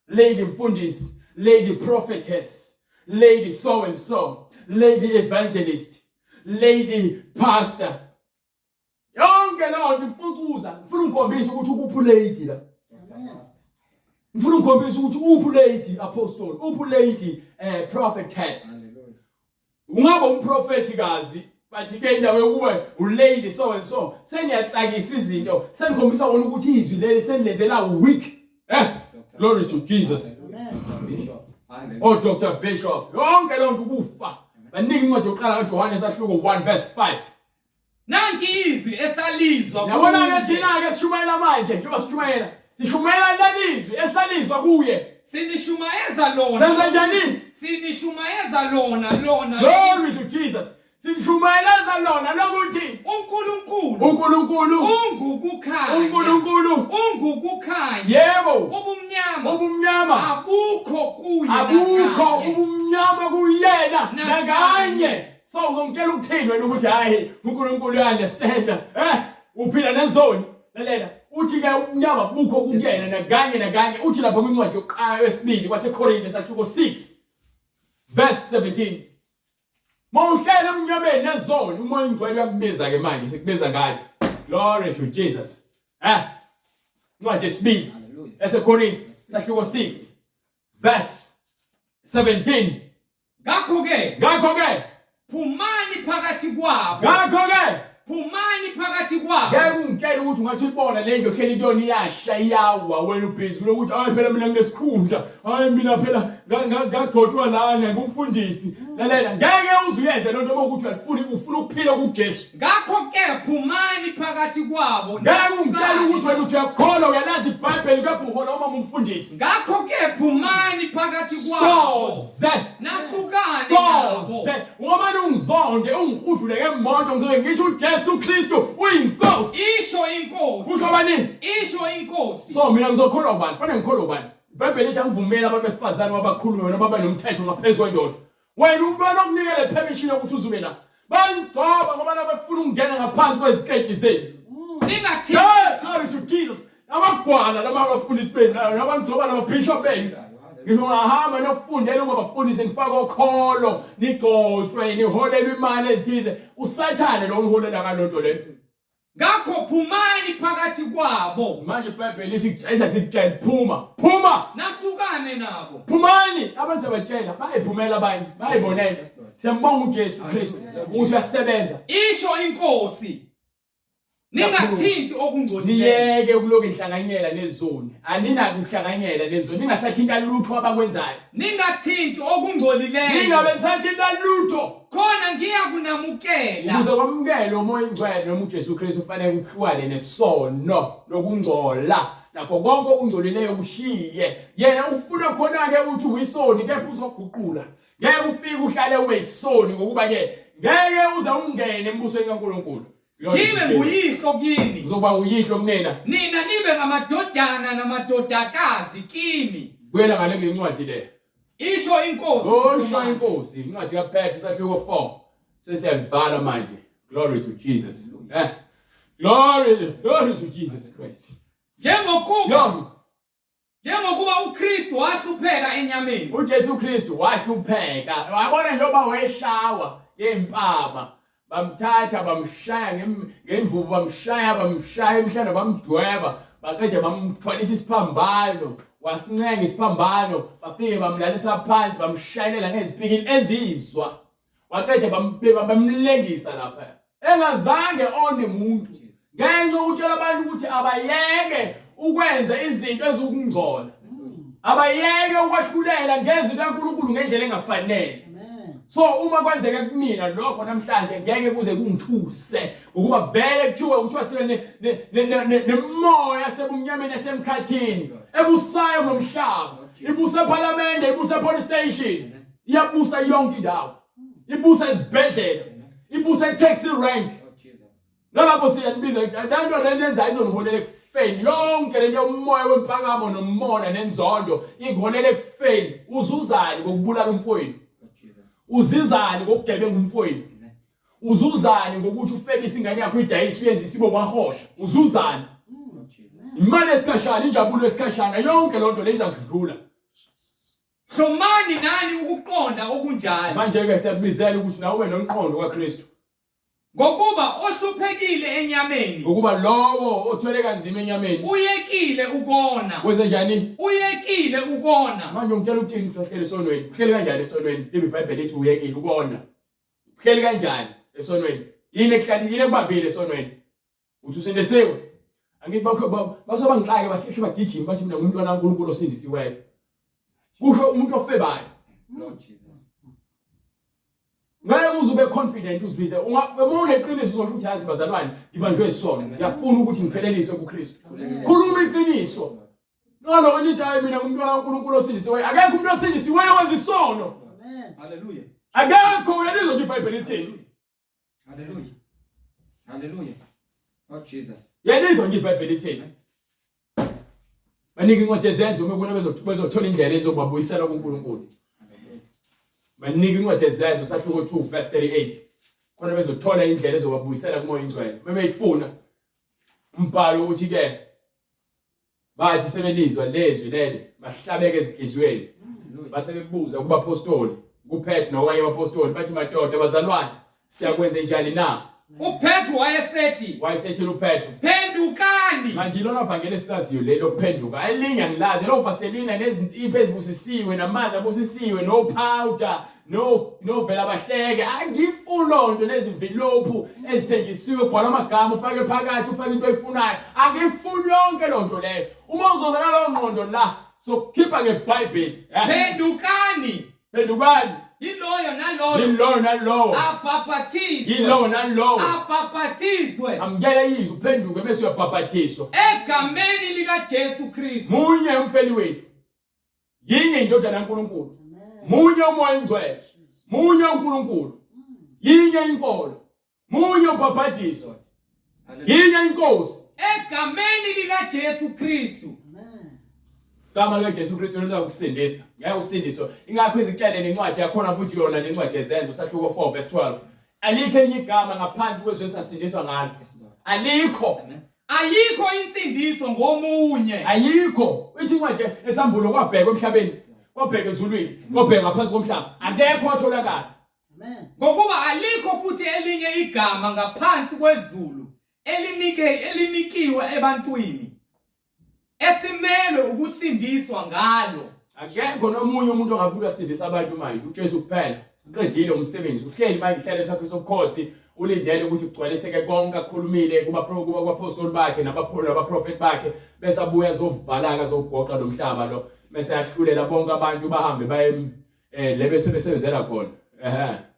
Lady Imfundiso, lady prophetess, lady so and so, lady evangelist, lady pastor. Yonke lawo ngimfukuza, ngifuna ukukhombisa ukuthi ukuphi lady la. Ngifuna ukukhombisa ukuthi uphi lady apostle, uphi lady prophetess. Ungaba umprofetikazi bathi ke indawo yokuba ulady so and so seniyatsakisa izinto senikhombisa wona ukuthi izwi leli senilenzela weak. Glory to Jesus. Oh Dr. Bishop, yonke lonke kufa. Banika incwadi yokuqala kaJohane sahluko 1 verse 5. Nanki izwi esalizwa Yabona ke thina ke sishumayela manje, njengoba sishumayela. Sishumayela lelizwi esalizwa kuye. sinishumayeza lona. Senza njani? Sinishumayeza lona. Glory to Jesus. Sishumayela lona lokuthi uNkulunkulu uNkulunkulu ungukukhanya. yebo Ubumnyama abukho kuye. Ubumnyama kuyena nakanye. So uzongitshela ukuthini wena ukuthi hayi uNkulunkulu uyanderstand. Uphila nezoni. Lalela uthi ke ubumnyama bukho kuyena nakanye uthi lapha kwincwadi yokuqala yesibili kwaseKorinte sahluko 6 verse 17. Mawuhlele umnyameni nezoni umoya ongcwele uyakubiza ke manje sikubiza ngayo. Glory to Jesus. Ncwadi yesibili yaseKorinte sahluko 6 verse 17. Ngakho ke phumani phakathi kwabo. Ngeke ungitshele ukuthi ungathi ubona le ndlu ohleli kuyona iyasha iyawa wena ubhizule ukuthi hayi phela mina nginesikhundla. Hayi mina phela ngagcotshwa lana ngumfundisi. Lalela ngeke uzuyenze lonto ukuthi ufuna ukuphila kuJesu. Ngakho ke phumani phakathi kwabo. Ngeke ungitshele ukuthi wena uthi uyakholwa uyalazi iBhayibheli kepha uhola uma umfundisi. Ngakho ke phumani phakathi kwabo. Nahlukane nabo. Ngoba ungizonde ungihudule ngemoto ngizobe ngithi uJesu Kristu uyinkosi. Isho inkosi. Kusho bani? Isho inkosi. So mina ngizokholwa ubani? Fanele ngikholwe ubani? iBhayibheli lithi angivumela abantu besifazane abakhulume wena baba nomthetho ngaphezulu kwendoda. Wena ubona ukunikele permission yokuthi uzume la. Bangcoba ngoba nabafuna ukungena ngaphansi kwezikeji zenu. Ningathi glory to Jesus. Abagwala laba abafundisi benu nabangcoba nababishop benu. Ngihamba nofundela ukuba bafundise nifaka okholo nigcotshwe niholelwe imali ezithize usathane lo uholela kalonto le. Ngakho phumani phakathi kwabo. Manje iBhayibheli lithi sikutshela phuma nahlukane nabo. Phumani abantu abatshela bayiphumela abanye bayibonela. Siyambonga uJesu Kristu ukuthi uyasebenza. Isho inkosi. Ningathinti okungcolile. Niyeke ukuloku inhlanganyela nezoni. Aninaki ukuhlanganyela nezoni. Ningasathinta lutho abakwenzayo. Ningathinti okungcolile. Ningabe nisathinta lutho. Khona ngiyakunamukela. Ukuze kwamukele umoya ongcwele noma uJesu Kristu ufanele ukuhlukane nesono lokungcola. Nakho konke okungcolileyo kushiye. Yena ufuna khona ke ukuthi uyisoni kepha uzoguqula. Ngeke ufike uhlale uyisoni ngokuba ke ngeke uze ungene embusweni kaNkulunkulu. Kimi nguyihlo kini. Uzoba uyihlo kunena. Nina nibe ngamadodana namadodakazi kimi. Kuyela ngale ngencwadi le. Isho inkosi. Isho inkosi. Incwadi kaPetru sahluko 4. Sesiyavala manje. Glory to Jesus. Glory to Jesus Christ. Njengokuba uKristu wahlupheka enyameni. uJesu Kristu wahlupheka. Wabona njengoba wayeshawa ngempama. Bamthatha bamshaya ngemvubu bamshaya emhlanje bamdweba baqede bamthwalisa isiphambano wasincenga isiphambano bafike bamlalisa phansi bamshayelela ngezipikili ezizwa waqede bamlengisa lapha engazange one umuntu ngenxa ukutshela abantu ukuthi abayeke ukwenza izinto ezokungcola abayeke ukwahlulela ngezinto kaNkulunkulu ngendlela engafanele. So uma kwenzeka kumina lokho namhlanje ngeke kuze kungithuse ukuba vele kuthiwe kuthiwa sibe nemoya sebumnyameni esemkhathini ebusayo nomhlaba ibusa eParliament ibusa ePolice Station iyabusa yonke indawo ibusa ezibhedlela ibusa etaxi rank lapho siyanibiza abantu lenenza izoniholela ekufeni yonke lento yomoya wempakamo nomona nenzondo ingiholela ekufeni uzuzani ngokubulala umfowenu. Uzizani ngokugebenga umfowenu? Uzuzani ngokuthi ufebise ingane yakho idayisi uyenze isibo kwahosha? Uzuzani? Imali esikhashana injabulo esikhashana yonke lonto le iza kudlula. Hlomani nani ukuqonda okunjalo. Manje ke siyakubizela ukuthi nawe ube nomqondo kaKristu. Ngokuba ohluphekile enyameni. Ngokuba lowo othwele kanzima enyameni. Uyekile ukona. Wenze njani? Uyekile ukona. Manje ngitshela ukuthi uhleli esonweni. Uhleli kanjani esonweni? iBhayibheli lithi uyekile ukona. Uhleli kanjani esonweni yini ekuhlalile kubambile esonweni uthi usindisiwe angithi basoba ngixake bahlehla bagijima bathi mina ngumntwana kaNkulunkulu osindisiweyo kusho umuntu ofebayo Lord Jesus. ngeke uzube confident uzibize uma uneqiniso uzosho ukuthi yazi bazalwane ngibanjwe isono ngiyafuna ukuthi ngipheleliswe kuKristu khuluma iqiniso nalo nithi hayi mina ngumntwana kaNkulunkulu osindisiweyo akekho umuntu osindisiweyo wenza isono Amen. Hallelujah. akekho yelizwe iBhayibheli lithini Hallelujah. Hallelujah. Lord Jesus. yelizwe iBhayibheli lithini banike incwadi ezenzo umebona bezothola indlela ezokubabuyisela kuNkulunkulu banike incwadi ezenzo sahluko 2 verse 38 khona bezothola indlela ezobabuyisela kumoya ingcwele memeyifuna umbhalo uthi ke bathi sebelizwa lezwi lele bahlabeke ezinhlizweni base bebuza kubapostoli kuPetru nowanye abapostoli bathi madoda abazalwane siyakwenza njani na uPetru wayesethi uPetru phendukani. manje lona vangeli esilaziyo lelo kuphenduka elinye angilazi lo vaselina nezinsipho ezibusisiwe namanzi abusisiwe no powder no vela bahleke angifuni lonto nezimvilophu ezithengisiwe kubhala amagama ufake phakathi ufake into oyifunayo angifuni yonke lonto leyo uma uzoza nalo ngqondo la so khipha ngeBhayibheli Phendukani. phendukani Yiloyo naloyo abhaphathizwe. yilowo nalowo Abhaphathizwe amkela yizwi uphenduke bese uyabhaphathiswa egameni likaJesu Kristu. munye umfeli wethu yinye indodana kaNkulunkulu munye umoya ingcwele munye uNkulunkulu yinye inkolo munye ubhaphathiso yinye inkosi Egameni likaJesu Kristu. igama likaJesu Kristu lenza ukusindisa ngeke usindiswe ingakho izihlele nencwadi yakhona futhi yona lencwadi ezenzo sahluko 4 verse 12 alikho enye igama ngaphansi kwezwe esasindiswa ngalo alikho Ayikho insindiso ngomunye. ayikho ithi incwadi esambulo kwabheka emhlabeni kwabheka ezulwini kwabheka ngaphansi komhlaba akekho otholakala Amen. Ngokuba alikho futhi elinye igama ngaphansi kwezulu elinikiwe ebantwini esimele ukusindiswa ngalo. akekho nomunye umuntu ongavuka sindisa abantu manje uJesu kuphela uqedile umsebenzi uhleli manje ihlelo sakhe sobukhosi ulindele ukuthi kugcwaliseke konke akukhulumile kubapostoli bakhe nabaprofeti bakhe bese abuya zovalaka zogoqa lomhlaba lo bese yahlulela bonke abantu bahambe baye lebe sebesebenzela khona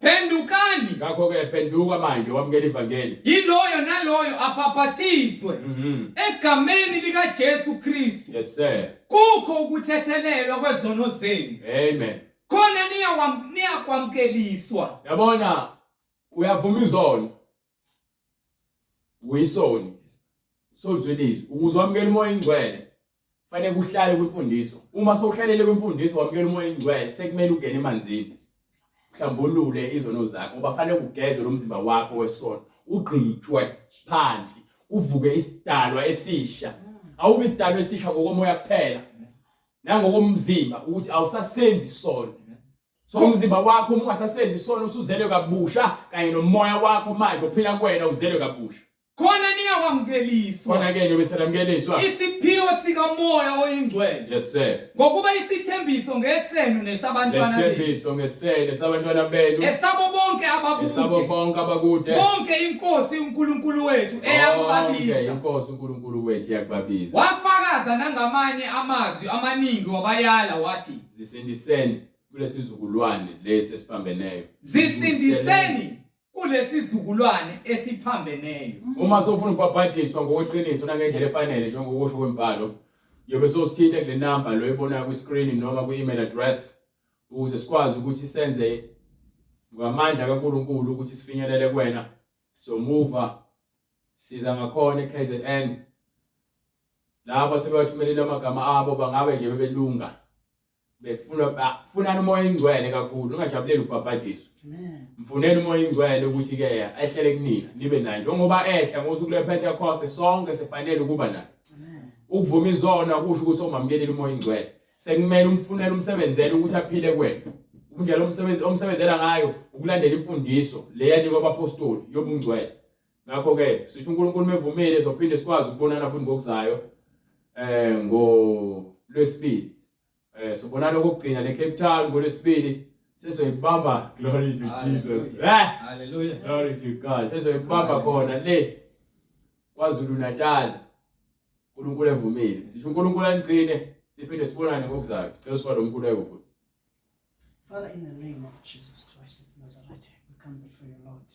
Phendukani. ngakho ke phenduka manje wamukela ivangeli Yiloyo naloyo abhaphathizwe egameni likaJesu Kristu. yes sir Kukho ukuthethelelwa kwezono zenu. amen Khona niyakwamkeliswa. yabona uyavuma izono uyisoni solizwelizwe ukuze wamukela umoya ingcwele fanele kuhlale kwimfundiso uma sowuhlalele kwimfundiso wamukela umoya ingcwele sekumele ungene emanzini uhlambulule izono zakho ngoba fanele ugeze lo mzimba wakho wesono ugqitshwe phansi uvuke isidalwa esisha awube isidalwa esisha ngokomoya kuphela nangokomzimba ukuthi awusasenzi isono so umzimba wakho uma ungasasenzi isono usuzelwe kabusha kanye nomoya wakho manje uphila kuwena uzelwe kabusha Khona niyakwamkeliswa. khona ke nyobe selamkeliswa Isiphiwo sikamoya oyingcwele. yes sir Ngokuba isithembiso ngesenu nesabantwana benu. lesithembiso ngesele sabantwana benu Esabo bonke esabo abakude. bonke abakude Bonke inkosi uNkulunkulu wethu eyakubabiza. inkosi uNkulunkulu wethu yakubabiza Wafakaza nangamanye amazwi amaningi wabayala wathi zisindiseni kulesizukulwane lesi esiphambeneyo zisindiseni kulesizukulwane esiphambeneyo. uma sofuna ukubhaphathiswa ngokweqiniso nangendlela efanele njengokusho kwembhalo yobe sosithinta kule number lo ibonayo ku-screen noma ku-email address ukuze sikwazi ukuthi senze ngamandla kaNkulunkulu ukuthi sifinyelele kuwena somuva siza ngakhona eKZN labo sebathumelela amagama abo bangabe nje bebelunga befuna umoya ingcwele kakhulu ungajabuleli ukubhaphathiswa Amen. mfuneni umoya ingcwele ukuthi ke ehlele kunina nibe nayo njengoba ehla ngosuku lePentecost sonke sifanele ukuba nayo ukuvuma izona kusho ukuthi omamkeleli umoya ingcwele sekumele umfunele umsebenzele ukuthi aphile kuwena indlela omsebenzela ngayo ukulandela imfundiso leyanikwa abapostoli yobungcwele ngakho ke sisho uNkulunkulu mevumile ezophinde sikwazi ukubonana futhi ngokuzayo ngo lwesibili sobonana kokugcina leCape Town ngolwesibili sesoyibamba. Glory to Jesus. Hallelujah. Glory to God. Sesoyibamba khona le KwaZulu Natal. uNkulunkulu evumile. Sisho uNkulunkulu angcine siphinde sibonane ngokuzayo. Sicela lo mkhuleko futhi. Father, in the name of Jesus Christ of Nazareth, we come before you, Lord.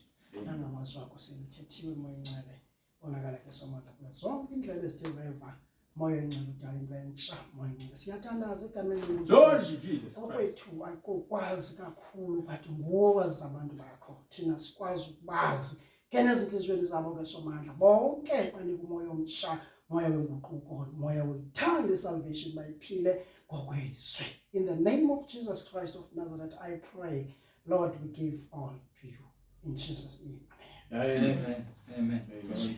Nangamazwi akho semthethiwe moya ingcwele. Bonakala ke somandla kulo zonke indlela ezithe zeva. Moya ingcwele udala into entsha moya ingcwele. Siyathandaza egameni Lord Jesus Christ. okwethu ayikokwazi kakhulu but ngowazi abantu bakho. Thina sikwazi ukubazi. Kena ezinhlizweni zabo ke somandla. Bonke banika umoya omsha, moya wenguquko, moya wethanda salvation bayiphile ngokwezwi. In the name of Jesus Christ of Nazareth, I pray, Lord, we give all to you. In Jesus' name, amen. Amen. Amen. Amen.